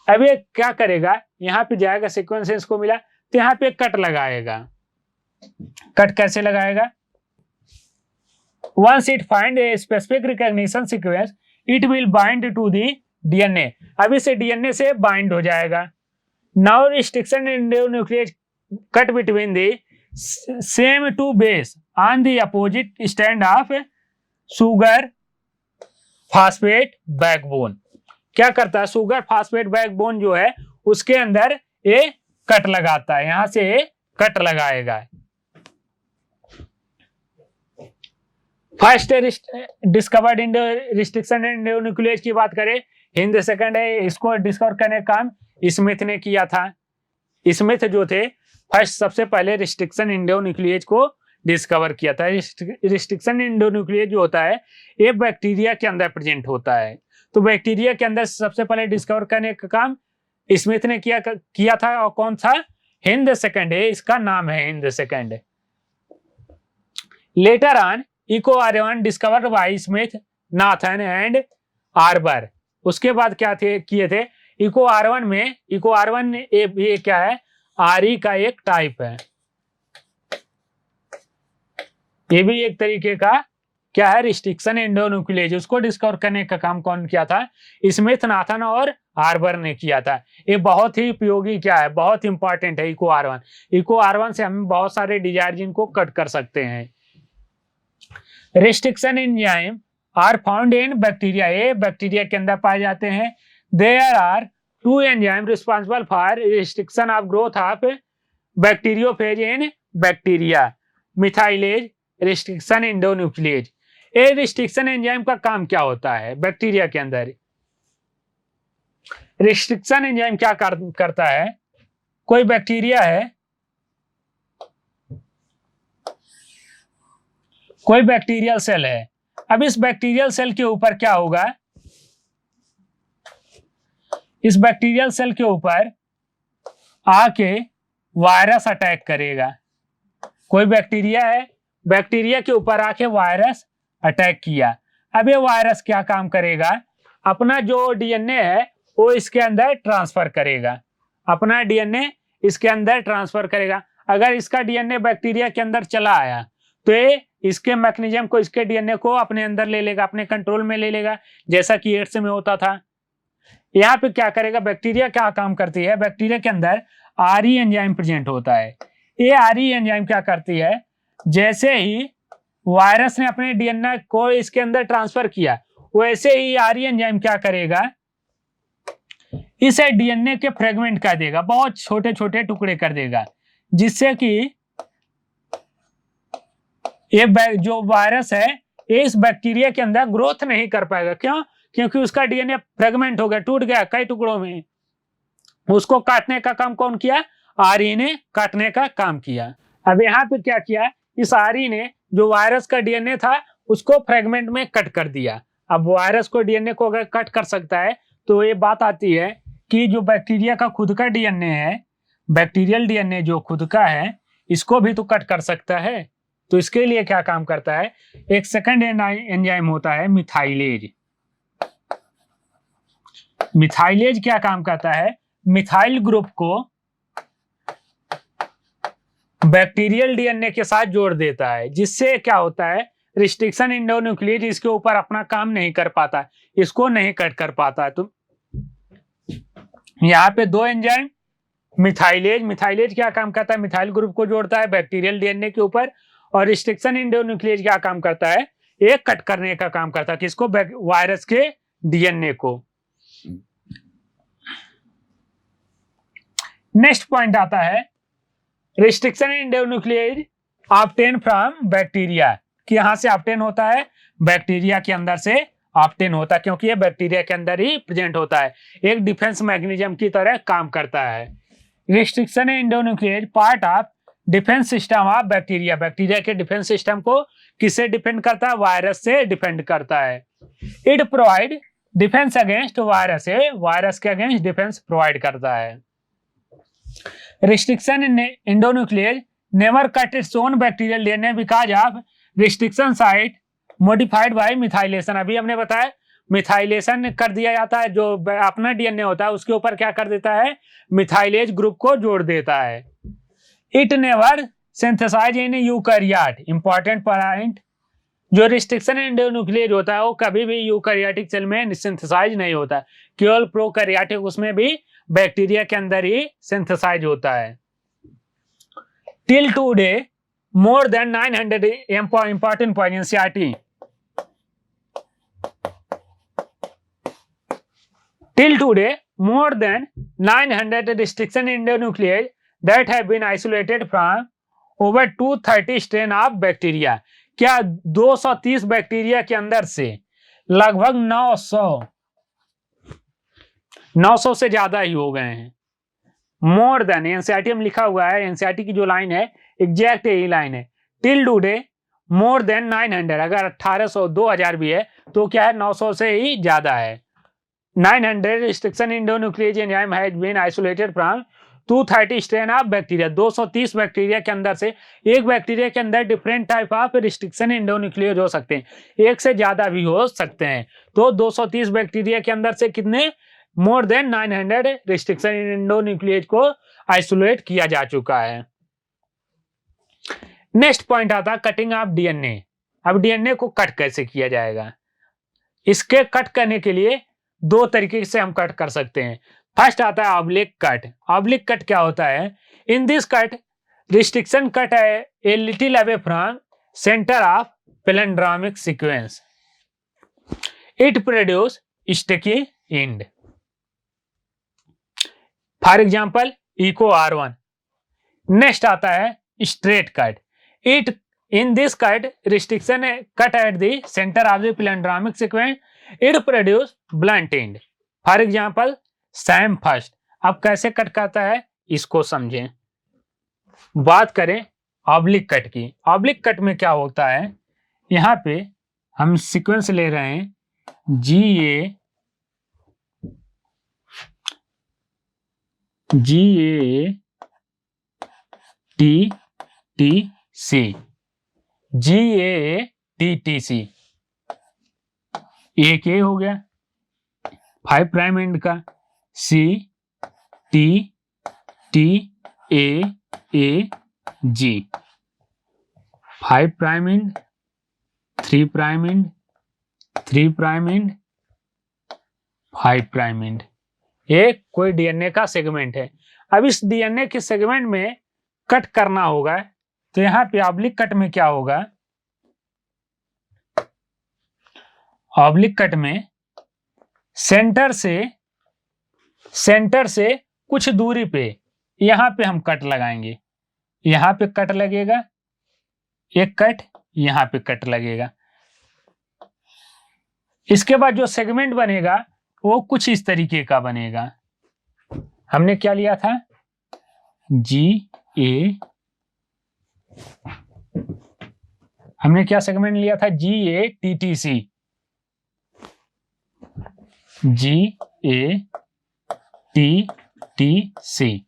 अब ये क्या करेगा, यहां पे जाएगा, सीक्वेंस को मिला तो यहां पे कट लगाएगा। कट कैसे लगाएगा, once it find a specific recognition sequence it will bind to the DNA। अब इसे DNA से बाइंड हो जाएगा। now restriction endonuclease cut between the same two base on the opposite strand of sugar phosphate backbone। क्या करता है, sugar phosphate backbone जो है उसके अंदर ये कट लगाता है, यहां से ये कट लगाएगा। फर्स्ट डिस्कवर्ड रिस्ट्रिक्शन एंडोन्यूक्लियेज की बात करें, हिंद सेकंड है, इसको डिस्कवर करने का काम स्मिथ ने किया था। स्मिथ जो थे फर्स्ट सबसे पहले रिस्ट्रिक्शन एंडोन्यूक्लियेज को डिस्कवर किया था। रिस्ट्रिक्शन एंडोन्यूक्लियेज जो होता है ये बैक्टीरिया के अंदर प्रेजेंट होता है, तो बैक्टीरिया के अंदर सबसे पहले डिस्कवर करने का काम स्मिथ ने किया था। और कौन था, हिंद सेकंड है, इसका नाम है Hind second. Later on Eco R one discovered by Smith, Nathan and Arber. उसके बाद क्या किए थे, इको आर1 में, इको आर1 ये क्या है, आरई का एक टाइप है, ये भी एक तरीके का क्या है रिस्ट्रिक्शन एंडोन्यूक्लियेज। उसको डिस्कवर करने का काम कौन किया था, स्मिथ, नाथन और आर्बर ने किया था। ये बहुत ही उपयोगी क्या है, बहुत इंपॉर्टेंट है इको आर1। इको आर1 से हम बहुत सारे डिजायर जीन को कट कर सकते हैं। Restriction enzyme are found in bacteria, ये बैक्टीरिया के अंदर पाए जाते हैं। There are 2 enzyme responsible for restriction of growth of bacteriophage in bacteria, methylase, restriction endonuclease. ये रिस्ट्रिक्शन एंजाइम का काम क्या होता है बैक्टीरिया के अंदर, रिस्ट्रिक्शन एंजाइम क्या करता है, कोई बैक्टीरिया है, कोई बैक्टीरियल सेल है। अब इस बैक्टीरियल सेल के ऊपर क्या होगा, इस बैक्टीरियल सेल के ऊपर आके वायरस अटैक करेगा। कोई बैक्टीरिया है, बैक्टीरिया के ऊपर आके वायरस अटैक किया। अब ये वायरस क्या काम करेगा, अपना जो डीएनए है वो इसके अंदर ट्रांसफर करेगा, अपना डीएनए इसके अंदर ट्रांसफर करेगा। अगर इसका डीएनए बैक्टीरिया के अंदर चला आया तो ये इसके मैकेनिज्म को, इसके डीएनए को अपने अंदर ले लेगा, अपने कंट्रोल में ले लेगा, जैसा कि एड्स में होता था। यहाँ पे क्या करेगा, बैक्टीरिया क्या काम करती है, बैक्टीरिया के अंदर आरई एंजाइम प्रेजेंट होता है। ये आरई एंजाइम क्या करती है, जैसे ही वायरस ने अपने डीएनए को इसके अंदर ट्रांसफर किया, वैसे ही आरई एंजाइम क्या करेगा, इसे डीएनए के फ्रेगमेंट कर देगा, बहुत छोटे छोटे टुकड़े कर देगा, जिससे कि ये जो वायरस है ये इस बैक्टीरिया के अंदर ग्रोथ नहीं कर पाएगा। क्यों? क्योंकि उसका डीएनए फ्रेगमेंट हो गया, टूट गया कई टुकड़ों में। उसको काटने का काम कौन किया, आरई ने काटने का काम किया। अब यहाँ पे क्या किया, इस आरई ने जो वायरस का डीएनए था उसको फ्रेगमेंट में कट कर दिया। अब वायरस को डीएनए को अगर कट कर सकता है तो ये बात आती है कि जो बैक्टीरिया का खुद का डीएनए है, बैक्टीरियल डीएनए जो खुद का है, इसको भी तो कट कर सकता है। तो इसके लिए क्या काम करता है, एक सेकंड एंजाइम होता है मिथाइलेज। मिथाइलेज क्या काम करता है, मिथाइल ग्रुप को बैक्टीरियल डीएनए के साथ जोड़ देता है, जिससे क्या होता है, रिस्ट्रिक्शन एंडोन्यूक्लियेज इसके ऊपर अपना काम नहीं कर पाता, इसको नहीं कट कर पाता। तो यहाँ पे दो एंजाइम मिथाइलेज, मिथाइलेज क्या काम करता है, मिथाइल ग्रुप को जोड़ता है बैक्टीरियल डीएनए के ऊपर, और रिस्ट्रिक्शन एंडोन्यूक्लियेज क्या काम करता है, एक कट करने का काम करता है, किसको, वायरस के डीएनए को। नेक्स्ट पॉइंट आता है रिस्ट्रिक्शन एंडोन्यूक्लियेज ऑब्टेन फ्रॉम बैक्टीरिया, कि यहां से ऑब्टेन होता है, बैक्टीरिया के अंदर से ऑब्टेन होता है, क्योंकि ये बैक्टीरिया के अंदर ही प्रेजेंट होता है, एक डिफेंस मैकेनिज्म की तरह काम करता है। Restriction endonuclease part of defence system of bacteria, bacteria के डिफेंस सिस्टम को किससे डिफेंड करता है, वायरस से डिफेंड करता है। It provide defence against virus, virus के अगेंस्ट डिफेंस प्रोवाइड करता है। Restriction in endonuclease never cut its own bacterial DNA because of restriction site modified by methylation। अभी हमने बताया मिथाइलेशन कर दिया जाता है, जो अपना डीएनए होता है उसके ऊपर क्या कर देता है, मिथाइलेज ग्रुप को जोड़ देता है। It never synthesise in eukaryote, important point, जो रिस्ट्रिक्शन एंडोन्यूक्लियेज होता है वो कभी भी यूकैरियोटिक सेल में सिंथेसाइज नहीं होता, केवल प्रोकैरियोटिक उसमें भी बैक्टीरिया के अंदर ही सिंथेसाइज होता है। Till today more than 900 important point NCERT, till today more than 900 restriction endonuclease that have been isolated from over 230 strain of bacteria. क्या 230 बैक्टीरिया के अंदर से लगभग 900 से ज्यादा ही हो गए हैं। मोर देन, एनसीईआरटी में लिखा हुआ है, एनसीईआरटी की जो लाइन है एग्जैक्ट यही लाइन है, टिल टुडे मोर देन 900, अगर 1800 2000 भी है तो क्या है, 900 से ही ज्यादा है। 900 restriction endonuclease enzyme has been isolated from 230 strain of bacteria, 230 bacteria के अंदर से, एक बैक्टीरिया के अंदर different type of restriction endonuclease हो सकते हैं, एक से ज्यादा भी हो सकते हैं। तो 230 बैक्टीरिया के अंदर से कितने, मोर देन 900 रिस्ट्रिक्शन एंडोन्यूक्लियेज को आइसोलेट किया जा चुका है। नेक्स्ट पॉइंट आता है कटिंग ऑफ डीएनए। अब डीएनए को कट कैसे किया जाएगा, इसके कट करने के लिए दो तरीके से हम कट कर सकते हैं। फर्स्ट आता है ऑब्लिक कट। ऑब्लिक कट क्या होता है, in this cut restriction cut है a little away from centre of palindromic sequence, it produce sticky end, for example Eco R1। Next आता है straight cut, it in this cut restriction cut at the centre of the palindromic sequence, it produce blunt end, for example Sam first. अब कैसे cut करता है इसको समझें। बात करें ऑब्लिक कट की। ऑब्लिक कट में क्या होता है, यहाँ पे हम सीक्वेंस ले रहे हैं GA T सी, GAATTC, एक ए हो गया 5 प्राइम एंड का, CTTAAG, 5 prime and, 3 prime and, 3 prime and, 5 prime and. ये कोई डीएनए का सेगमेंट है। अब इस डीएनए के सेगमेंट में कट करना होगा, तो यहां पे ऑब्लिक कट में क्या होगा, ऑब्लिक कट में सेंटर से कुछ दूरी पे यहां पे हम कट लगाएंगे, यहां पे कट लगेगा, एक कट यहां पे कट लगेगा। इसके बाद जो सेगमेंट बनेगा वो कुछ इस तरीके का बनेगा। हमने क्या लिया था, हमने क्या सेगमेंट लिया था, GATTC, GATTC।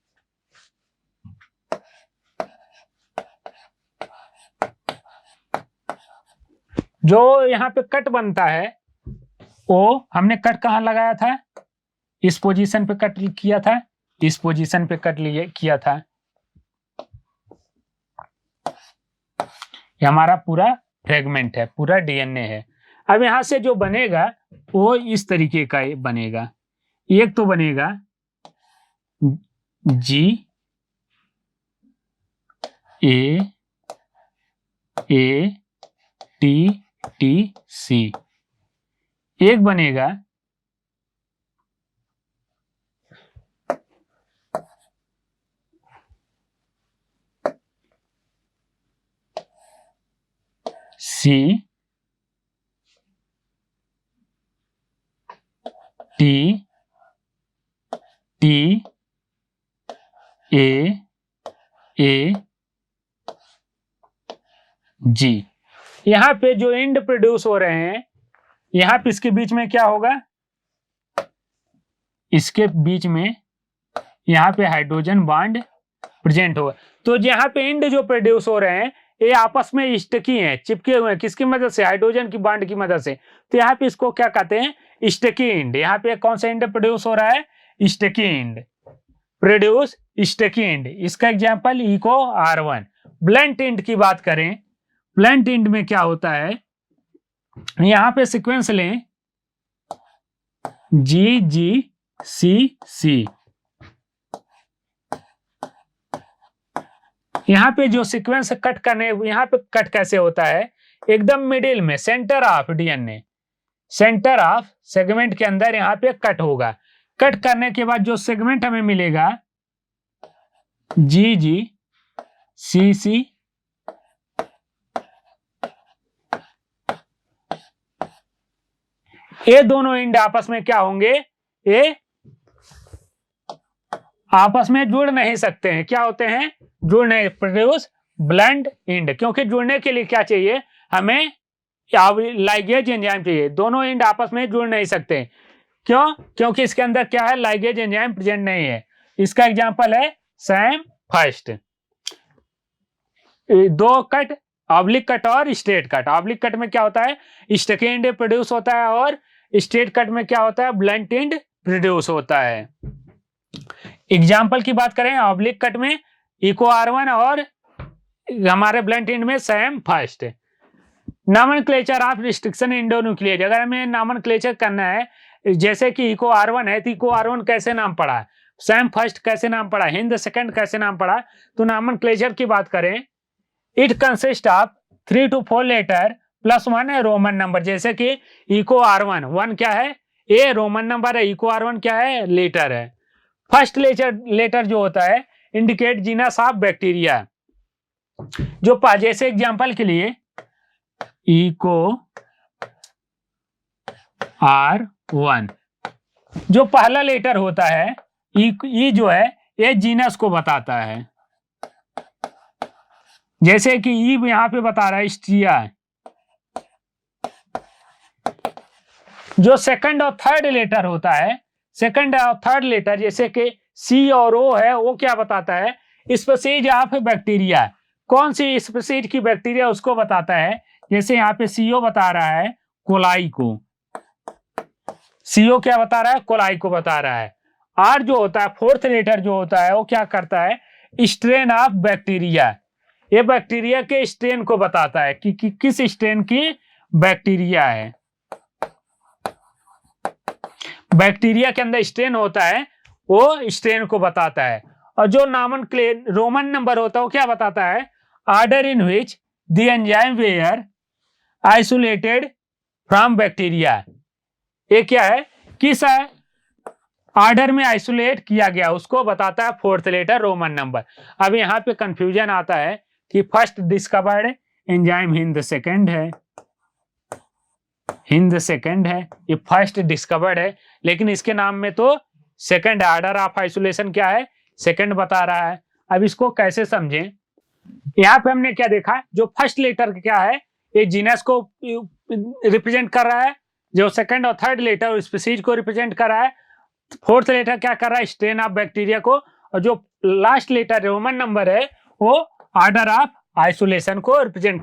जो यहां पे कट बनता है वो हमने कट कहां लगाया था, इस पोजीशन पे कट किया था, इस पोजीशन पे कट किया था। ये हमारा पूरा फ्रेगमेंट है, पूरा डीएनए है। अब यहां से जो बनेगा वो इस तरीके का बनेगा। एक तो बनेगा GAATTC, एक बनेगा CTTAAG। यहां पे जो एंड प्रोड्यूस हो रहे हैं, यहां पे इसके बीच में क्या होगा, इसके बीच में यहां पे हाइड्रोजन बॉन्ड प्रेजेंट होगा। तो यहां पे एंड जो प्रोड्यूस हो रहे हैं ये आपस में स्टिकी हैं, चिपके हुए हैं, किसकी मदद से, हाइड्रोजन की बॉन्ड की मदद से। तो यहाँ पे इसको क्या कहते हैं, स्टिकी एंड। यहाँ पे कौन सा एंड प्रोड्यूस हो रहा है, sticky end, produce sticky end. इसका example Eco R1। Blunt end की बात करें, ब्लंट एंड में क्या होता है, यहां पे सीक्वेंस लें GGCC। यहां पे जो सीक्वेंस कट करने, यहां पे कट कैसे होता है, एकदम मिडिल में, centre of DNA, centre of segment के अंदर यहां पे कट होगा। कट करने के बाद जो सेगमेंट हमें मिलेगा GGCC, ये दोनों एंड आपस में क्या होंगे, ये आपस में जुड़ नहीं सकते हैं। क्या होते हैं, जुड़ नहीं, प्रोड्यूस ब्लंट एंड। क्योंकि जुड़ने के लिए क्या चाहिए हमें, लाइगेज एंजाइम चाहिए। दोनों एंड आपस में जुड़ नहीं सकते। क्यों, क्योंकि इसके अंदर क्या है, लाइगेज एंजाइम प्रेजेंट नहीं है। इसका एग्जांपल है सैम फर्स्ट। दो कट, ऑब्लिक कट और स्ट्रेट कट। ऑब्लिक कट में क्या होता है, स्टिकी एंड प्रोड्यूस होता है, और स्ट्रेट कट में क्या होता है, ब्लंट एंड प्रोड्यूस होता है। एग्जाम्पल की बात करें, ऑब्लिक कट में इको R1 और हमारे ब्लंट एंड में Sam first. Nomenclature of restriction endonuclease, अगर हमें नॉमेनक्लेचर करना है, जैसे कि इको R1 है तो इको R1 कैसे नाम पड़ा, सैम फर्स्ट कैसे नाम पड़ा, हिंद सेकंड कैसे नाम पड़ा। तो नॉमेनक्लेचर की बात करें, it consist of 3 to 4 letter plus 1 Roman number. जैसे कि इको R1, 1 क्या है, ए रोमन नंबर है, इको R1 क्या है, लेटर है। फर्स्ट लेटर जो होता है इंडिकेट जीनस ऑफ बैक्टीरिया। जो जैसे एग्जांपल के लिए इको R1, जो पहला लेटर होता है ई जो है ये जीनस को बताता है। जैसे कि ई यहां पे बता रहा है स्ट्रिया। जो सेकंड और थर्ड लेटर होता है, सेकंड और थर्ड लेटर जैसे कि सी और ओ है, वो क्या बताता है, स्पीशीज ऑफ बैक्टीरिया। कौन सी स्पीशीज की बैक्टीरिया उसको बताता है। जैसे यहाँ पे CO बता रहा है कोलाई को, CO क्या बता रहा है, कोलाई को बता रहा है। R जो होता है, फोर्थ लेटर जो होता है, वो क्या करता है, स्ट्रेन ऑफ बैक्टीरिया, ये बैक्टीरिया के स्ट्रेन को बताता है कि किस स्ट्रेन की बैक्टीरिया है। बैक्टीरिया के अंदर स्ट्रेन होता है, वो स्ट्रेन को बताता है। और जो रोमन नंबर होता है वो क्या बताता है, order in which the enzyme were isolated from bacteria. ये क्या है, किस ऑर्डर में आइसोलेट किया गया उसको बताता है फोर्थ लेटर रोमन नंबर। अब यहाँ पे कंफ्यूजन आता है कि first discovered enzyme Hind second है, हिंद सेकंड है, ये फर्स्ट डिस्कवर्ड है, लेकिन इसके नाम में तो सेकंड ऑर्डर ऑफ आइसोलेशन क्या है, सेकंड बता रहा है। अब इसको कैसे समझें, यहाँ पे हमने क्या देखा, जो फर्स्ट लेटर क्या है, ये जीनस को रिप्रेजेंट कर रहा है, जो सेकंड और थर्ड लेटर स्पीशीज को रिप्रेजेंट कर रहा है, फोर्थ लेटर क्या कर रहा है, स्ट्रेन ऑफ बैक्टीरिया को, और जो लास्ट लेटर रोमन नंबर है वो ऑर्डर ऑफ आइसोलेशन को रिप्रेजेंट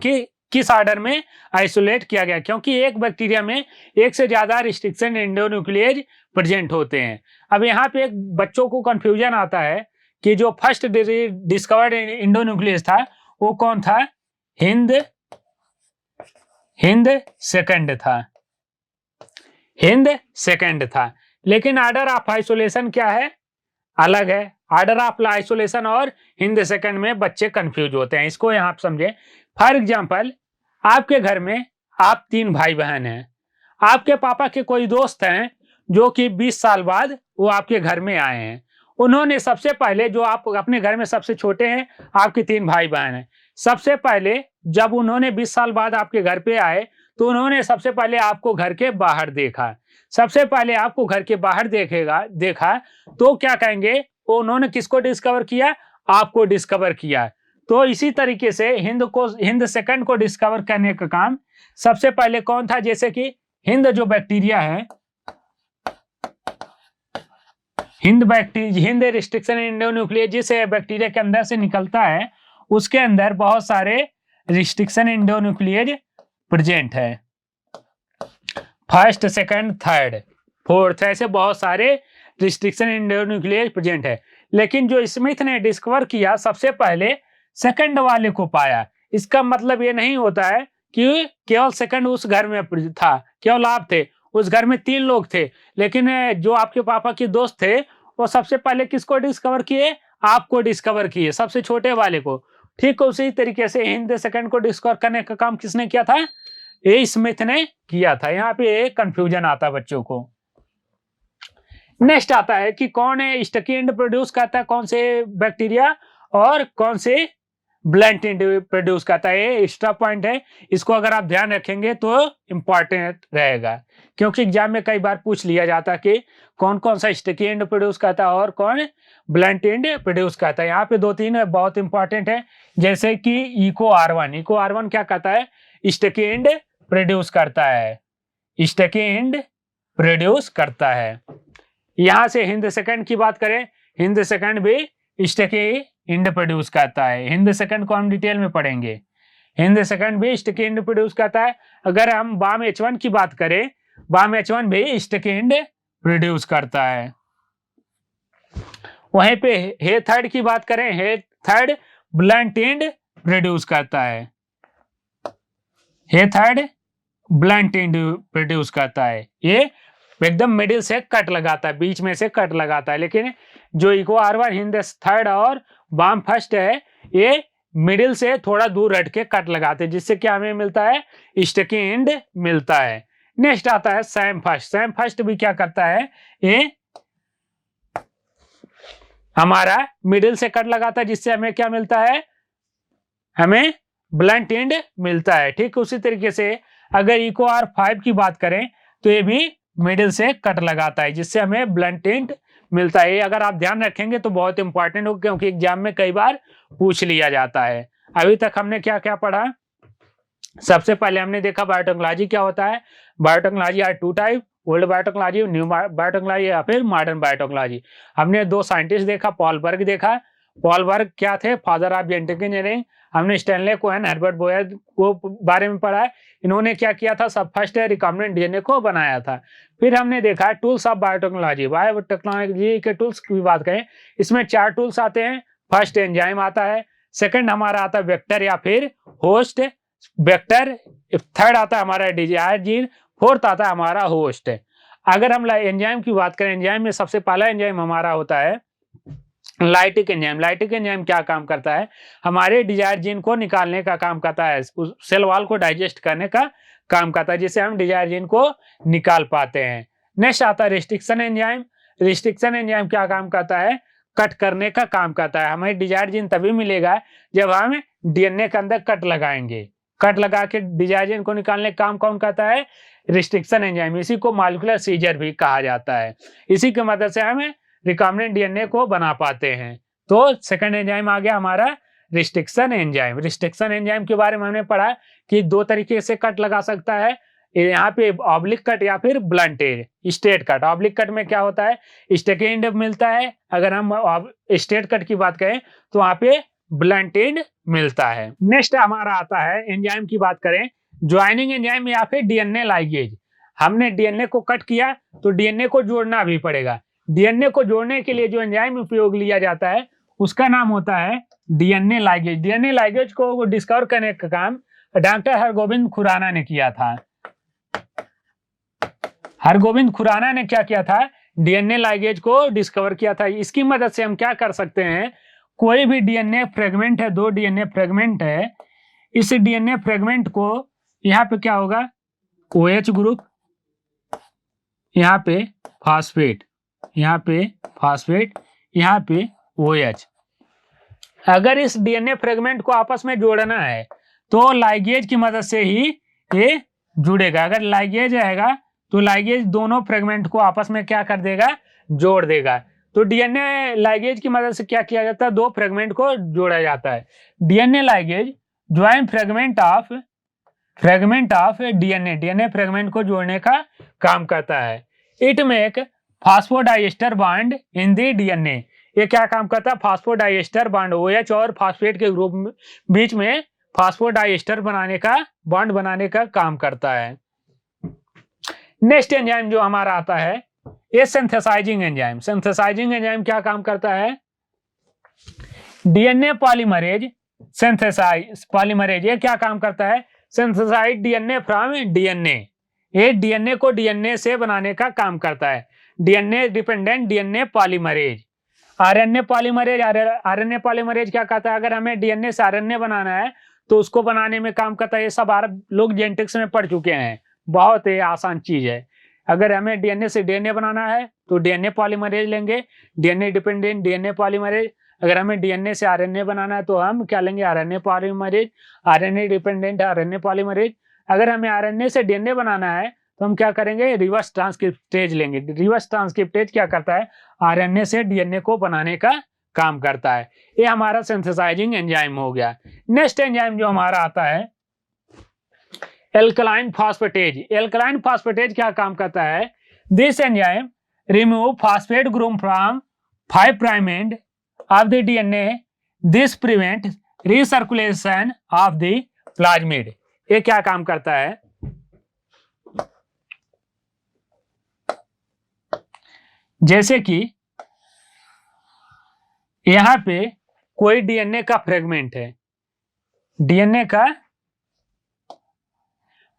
किस ऑर्डर में आइसोलेट किया गया, क्योंकि एक बैक्टीरिया में एक से ज्यादा रिस्ट्रिक्शन एंडोन्यूक्लियेज प्रेजेंट होते हैं। अब यहाँ पे एक बच्चों को कंफ्यूजन आता है कि जो फर्स्ट डिस्कवर्ड एंडोन्यूक्लियस था वो कौन था, हिंद सेकंड था, हिंद सेकंड था, लेकिन ऑर्डर ऑफ आइसोलेशन क्या है, अलग है। ऑर्डर ऑफ आइसोलेशन और हिंद सेकंड में बच्चे कंफ्यूज होते हैं, इसको यहाँ समझे। फॉर एग्जांपल, आपके घर में आप 3 भाई बहन हैं, आपके पापा के कोई दोस्त हैं जो कि 20 साल बाद वो आपके घर में आए हैं। उन्होंने सबसे पहले, जो आप अपने घर में सबसे छोटे हैं, आपके 3 भाई बहन हैं, सबसे पहले जब उन्होंने 20 साल बाद आपके घर पे आए तो उन्होंने सबसे पहले आपको घर के बाहर देखा, सबसे पहले आपको घर के बाहर देखा तो क्या कहेंगे, वो उन्होंने किसको डिस्कवर किया, आपको डिस्कवर किया। तो इसी तरीके से हिंद सेकंड को डिस्कवर करने का काम सबसे पहले कौन था, जैसे कि हिंद जो बैक्टीरिया है, हिंद रिस्ट्रिक्शन एंडोन्यूक्लियस जिस बैक्टीरिया के अंदर से निकलता है उसके अंदर बहुत सारे रिस्ट्रिक्शन एंडोन्यूक्लियस प्रेजेंट है, फर्स्ट सेकंड थर्ड फोर्थ, ऐसे बहुत सारे रिस्ट्रिक्शन एंडोन्यूक्लियस प्रेजेंट है। लेकिन जो स्मिथ ने डिस्कवर किया सबसे पहले सेकंड वाले को पाया। इसका मतलब ये नहीं होता है कि केवल सेकंड उस घर में था, केवल आप थे, उस घर में 3 लोग थे, लेकिन जो आपके पापा के दोस्त थे वो सबसे पहले किसको डिस्कवर किए, आपको डिस्कवर किए, सबसे छोटे वाले को। ठीक उसी तरीके से हिंद सेकंड को डिस्कवर करने का काम किसने किया था, ए स्मिथ ने किया था। यहाँ पे कंफ्यूजन आता है बच्चों को। नेक्स्ट आता है कि कौन है स्टकी एंड प्रोड्यूस करता है, कौन से बैक्टीरिया, और कौन से ब्लंट एंड प्रोड्यूस करता है। ये एक्स्ट्रा पॉइंट है, इसको अगर आप ध्यान रखेंगे तो इंपॉर्टेंट रहेगा, क्योंकि एग्जाम में कई बार पूछ लिया जाता है कि कौन कौन सा स्टकी एंड प्रोड्यूस करता है और कौन ब्लंट एंड प्रोड्यूस करता है। यहाँ पे 2-3 बहुत इंपॉर्टेंट है, जैसे कि इको आर वन क्या करता है, स्टकी एंड प्रोड्यूस करता है, स्टकी एंड प्रोड्यूस करता है। यहाँ से हिंद सेकंड की बात करें, हिंद सेकंड भी स्टकी एंड प्रोड्यूस करता है। हिंद सेकंड को हम डिटेल में पढ़ेंगे, हिंद सेकंड भी स्टकी एंड प्रोड्यूस करता है। अगर हम बाम H1 की बात करें, बाम H1 भी स्टकी एंड प्रोड्यूस करता है। वहीं पे हे थर्ड की बात करें, हे थर्ड ब्लंट एंड प्रोड्यूस करता है, हे थर्ड ब्लंट एंड प्रोड्यूस करता है। ये एकदम मिडिल से कट लगाता है, बीच में से कट लगाता है, लेकिन जो इको R1 हिंद थर्ड और बाम फर्स्ट है ये मिडिल से थोड़ा दूर हट के कट लगाते हैं, जिससे क्या हमें मिलता है, स्टकी एंड मिलता है। नेक्स्ट आता है सैम फर्स्ट भी क्या करता है, ये हमारा मिडिल से कट लगाता है, जिससे हमें क्या मिलता है, हमें ब्लंट एंड मिलता है। ठीक उसी तरीके से अगर इको R5 की बात करें तो ये भी मिडिल से कट लगाता है, जिससे हमें ब्लंट एंड मिलता है। अगर आप ध्यान रखेंगे तो बहुत इंपॉर्टेंट हो, क्योंकि एग्जाम में कई बार पूछ लिया जाता है। अभी तक हमने क्या क्या पढ़ा, सबसे पहले हमने देखा बायोटेक्नोलॉजी क्या होता है। Biotechnology are 2 type, old biotechnology, new biotechnology या फिर मॉडर्न बायोटेक्नोलॉजी। हमने 2 साइंटिस्ट देखा, पॉल बर्ग देखा पॉल वर्क क्या थे, फादर ऑफ जेनेटिक इंजीनियरिंग। हमने स्टैनले कोहेन, हर्बर्ट बोयर को बारे में पढ़ा है। इन्होंने क्या किया था, सब फर्स्ट रिकॉम्बिनेंट डीएनए को बनाया था। फिर हमने देखा टूल्स ऑफ बायोटेक्नोलॉजी। बायोटेक्नोलॉजी के टूल्स की बात करें, इसमें 4 टूल्स आते हैं। फर्स्ट एंजाइम आता है, सेकंड हमारा आता है वेक्टर या फिर होस्ट वेक्टर, थर्ड आता है हमारा डिजायर जीन, फोर्थ आता है हमारा होस्ट। अगर हम एंजाइम की बात करें, एंजाइम में सबसे पहला एंजाइम हमारा होता है लाइटिक एंजाइम। लाइटिक एंजाइम क्या काम करता है, हमारे डिजायर जीन को निकालने का काम करता है, उस सेल वॉल को डाइजेस्ट करने का काम करता है, जिससे हम डिजायर जीन को निकाल पाते हैं। नेक्स्ट आता है रिस्ट्रिक्शन एंजाइम। रिस्ट्रिक्शन एंजाइम क्या काम करता है, कट करने का काम करता है। हमें डिजायर जीन तभी मिलेगा जब हम डीएनए के अंदर कट लगाएंगे। कट लगा के डिजायर जीन को निकालने का काम कौन करता है, रिस्ट्रिक्शन एंजाइम। इसी को मॉलिक्यूलर सीजर भी कहा जाता है। इसी की मदद से हमें रिकॉम्बिनेंट डीएनए को बना पाते हैं। तो सेकंड एंजाइम आ गया हमारा रिस्ट्रिक्शन एंजाइम। रिस्ट्रिक्शन एंजाइम के बारे में हमने पढ़ा कि 2 तरीके से कट लगा सकता है, यहाँ पे ऑब्लिक कट या फिर blunt edge, straight cut. Oblique cut में क्या होता है, स्टेक एंड मिलता है। अगर हम स्ट्रेट कट की बात करें तो वहां पे ब्लंट एंड मिलता है। नेक्स्ट हमारा आता है एंजाइम की बात करें, ज्वाइनिंग एंजाइम या फिर डीएनए लाइगेज। हमने डीएनए को कट किया तो डीएनए को जोड़ना भी पड़ेगा। डीएनए को जोड़ने के लिए जो एंजाइम उपयोग लिया जाता है उसका नाम होता है डीएनए लाइगेज। डीएनए लाइगेज को डिस्कवर करने का काम डॉक्टर हरगोविंद खुराना ने किया था। हरगोविंद खुराना ने क्या किया था, डीएनए लाइगेज को डिस्कवर किया था। इसकी मदद से हम क्या कर सकते हैं, कोई भी डीएनए फ्रेगमेंट है, 2 डीएनए फ्रेगमेंट है, इस डीएनए फ्रेगमेंट को यहाँ पे क्या होगा, OH ग्रुप, यहाँ पे फास्फेट, यहाँ पे फास्फेट, यहाँ पे OH। अगर इस डीएनए फ्रेगमेंट को आपस में जोड़ना है तो लाइगेज की मदद से ही ये जुड़ेगा। अगर लाइगेज रहेगा तो लाइगेज दोनों फ्रेगमेंट को आपस में क्या कर देगा, जोड़ देगा। तो डीएनए लाइगेज की मदद से क्या किया जाता है, 2 फ्रेगमेंट को जोड़ा जाता है। DNA ligase join fragment of DNA, DNA fragment को जोड़ने का काम करता है। It make फास्फोडाइएस्टर bond in the DNA. ये क्या काम करता है, फास्फोडाइएस्टर बॉन्ड, OH और फास्फेट के ग्रुप बीच में फास्फोडाइएस्टर बनाने का, बॉन्ड बनाने का काम करता है। नेक्स्ट एंजाइम जो हमारा आता है ये सिंथेसाइजिंग एंजाइम। सिंथेसाइजिंग एंजाइम क्या काम करता है, डीएनए पॉलीमरेज, सिंथेसाइज पॉलीमरेज, ये क्या काम करता है, सिंथेसाइज डीएनए फ्रॉम डीएनए। ये डीएनए को डीएनए से बनाने का काम करता है। DNA dependent DNA polymerase. RNA polymerase, RNA polymerase क्या कहता है, अगर हमें डीएनए से आरएनए बनाना है तो उसको बनाने में काम करता है। ये सब आप लोग जेनेटिक्स में पढ़ चुके हैं, बहुत ही आसान चीज है। अगर हमें डीएनए से डीएनए बनाना है तो डीएनए पॉलीमरेज लेंगे, डीएनए डिपेंडेंट डीएनए पॉलीमरेज। अगर हमें डीएनए से आरएनए बनाना है तो हम क्या लेंगे, RNA polymerase, RNA dependent RNA polymerase. अगर हमें आरएनए से डीएनए बनाना है तो हम क्या करेंगे, रिवर्स ट्रांसक्रिप्टेज लेंगे। रिवर्स ट्रांसक्रिप्टेज क्या करता है, आरएनए से डीएनए को बनाने का काम करता है। ये हमारा सिंथेसाइजिंग एंजाइम हो गया। नेक्स्ट एंजाइम जो हमारा आता है एल्कलाइन फॉस्फेटेज। एल्कलाइन फॉस्फेटेज क्या काम करता है, this enzyme remove phosphate group from 5 prime end of the DNA, this prevent recirculation of the plasmid. ये क्या काम करता है, जैसे कि यहां पे कोई डीएनए का फ्रेगमेंट है, डीएनए का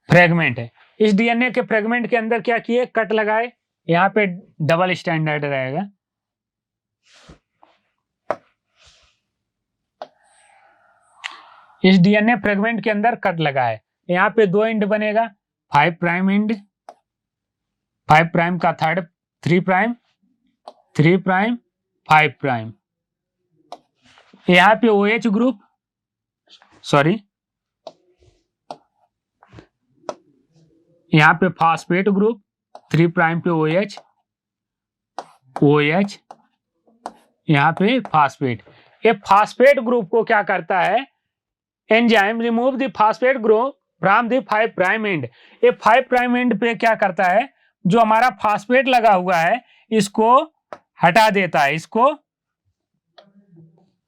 फ्रेगमेंट है, इस डीएनए के फ्रेगमेंट के अंदर क्या किए, कट लगाए, यहाँ पे डबल स्टैंडर्ड रहेगा। इस डीएनए फ्रेगमेंट के अंदर कट लगाए, यहाँ पे 2 एंड बनेगा, 5 प्राइम एंड, 5 प्राइम का थर्ड, 3 प्राइम, 3 प्राइम, 5 प्राइम। यहाँ पे OH ग्रुप, सॉरी यहाँ पे फास्फेट ग्रुप, 3 प्राइम पे OH, OH, यहाँ पे फास्फेट। ये फास्फेट ग्रुप को क्या करता है, enzyme remove the phosphate group from the 5 prime and. ये 5 प्राइम एंड पे क्या करता है, जो हमारा फास्फेट लगा हुआ है इसको हटा देता है, इसको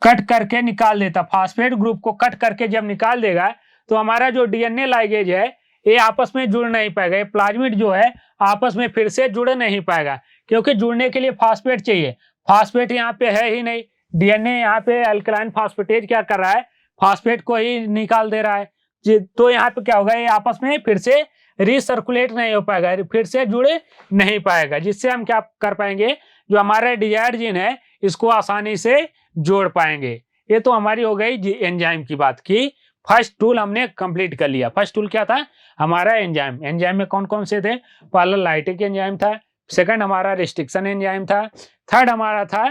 कट करके निकाल देता, फास्फेट ग्रुप को कट करके जब निकाल देगा तो हमारा जो डीएनए लाइगेज है ये आपस में जुड़ नहीं पाएगा, ये प्लाज्मिड जो है आपस में फिर से जुड़ नहीं पाएगा, क्योंकि जुड़ने के लिए फास्फेट चाहिए। फास्फेट यहाँ पे है ही नहीं, डीएनए यहाँ पे अल्कलाइन फास्फेटेज क्या कर रहा है, फास्फेट को ही निकाल दे रहा है। तो यहाँ पे क्या होगा, ये आपस में फिर से रिसर्कुलेट नहीं हो पाएगा, फिर से जुड़ नहीं पाएगा, जिससे हम क्या कर पाएंगे, जो हमारा डिजायर्ड जीन है इसको आसानी से जोड़ पाएंगे। ये तो हमारी हो गई एंजाइम की बात की। फर्स्ट टूल हमने कंप्लीट कर लिया। फर्स्ट टूल क्या था हमारा, एंजाइम। एंजाइम में कौन कौन से थे, पहला लाइटिक एंजाइम था, सेकंड हमारा रिस्ट्रिक्शन एंजाइम था, थर्ड हमारा था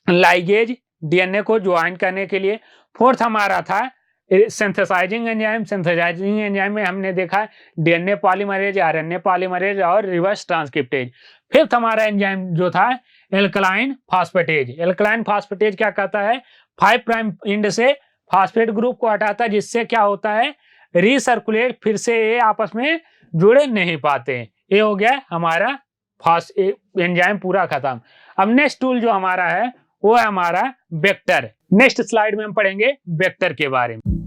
लाइगेज डीएनए को ज्वाइन करने के लिए, फोर्थ हमारा था सिंथेसाइजिंग एंजाइम। सिंथेसाइजिंग एंजाइम में हमने देखा डीएनए पॉलीमरेज, आरएनए पॉलीमरेज और रिवर्स ट्रांसक्रिप्टेज। फिफ्थ हमारा एंजाइम जो था एल्कलाइन फास्फेटेज। एल्कलाइन फास्फेटेज क्या कहता है, 5 प्राइम एंड से फास्फेट ग्रुप को हटाता है, जिससे क्या होता है रिसर्कुलेट, फिर से ये आपस में जुड़ नहीं पाते। ये हो गया हमारा एंजाइम पूरा खत्म। अब नेक्स्ट टूल जो हमारा है वो है हमारा वेक्टर। नेक्स्ट स्लाइड में हम पढ़ेंगे वेक्टर के बारे में।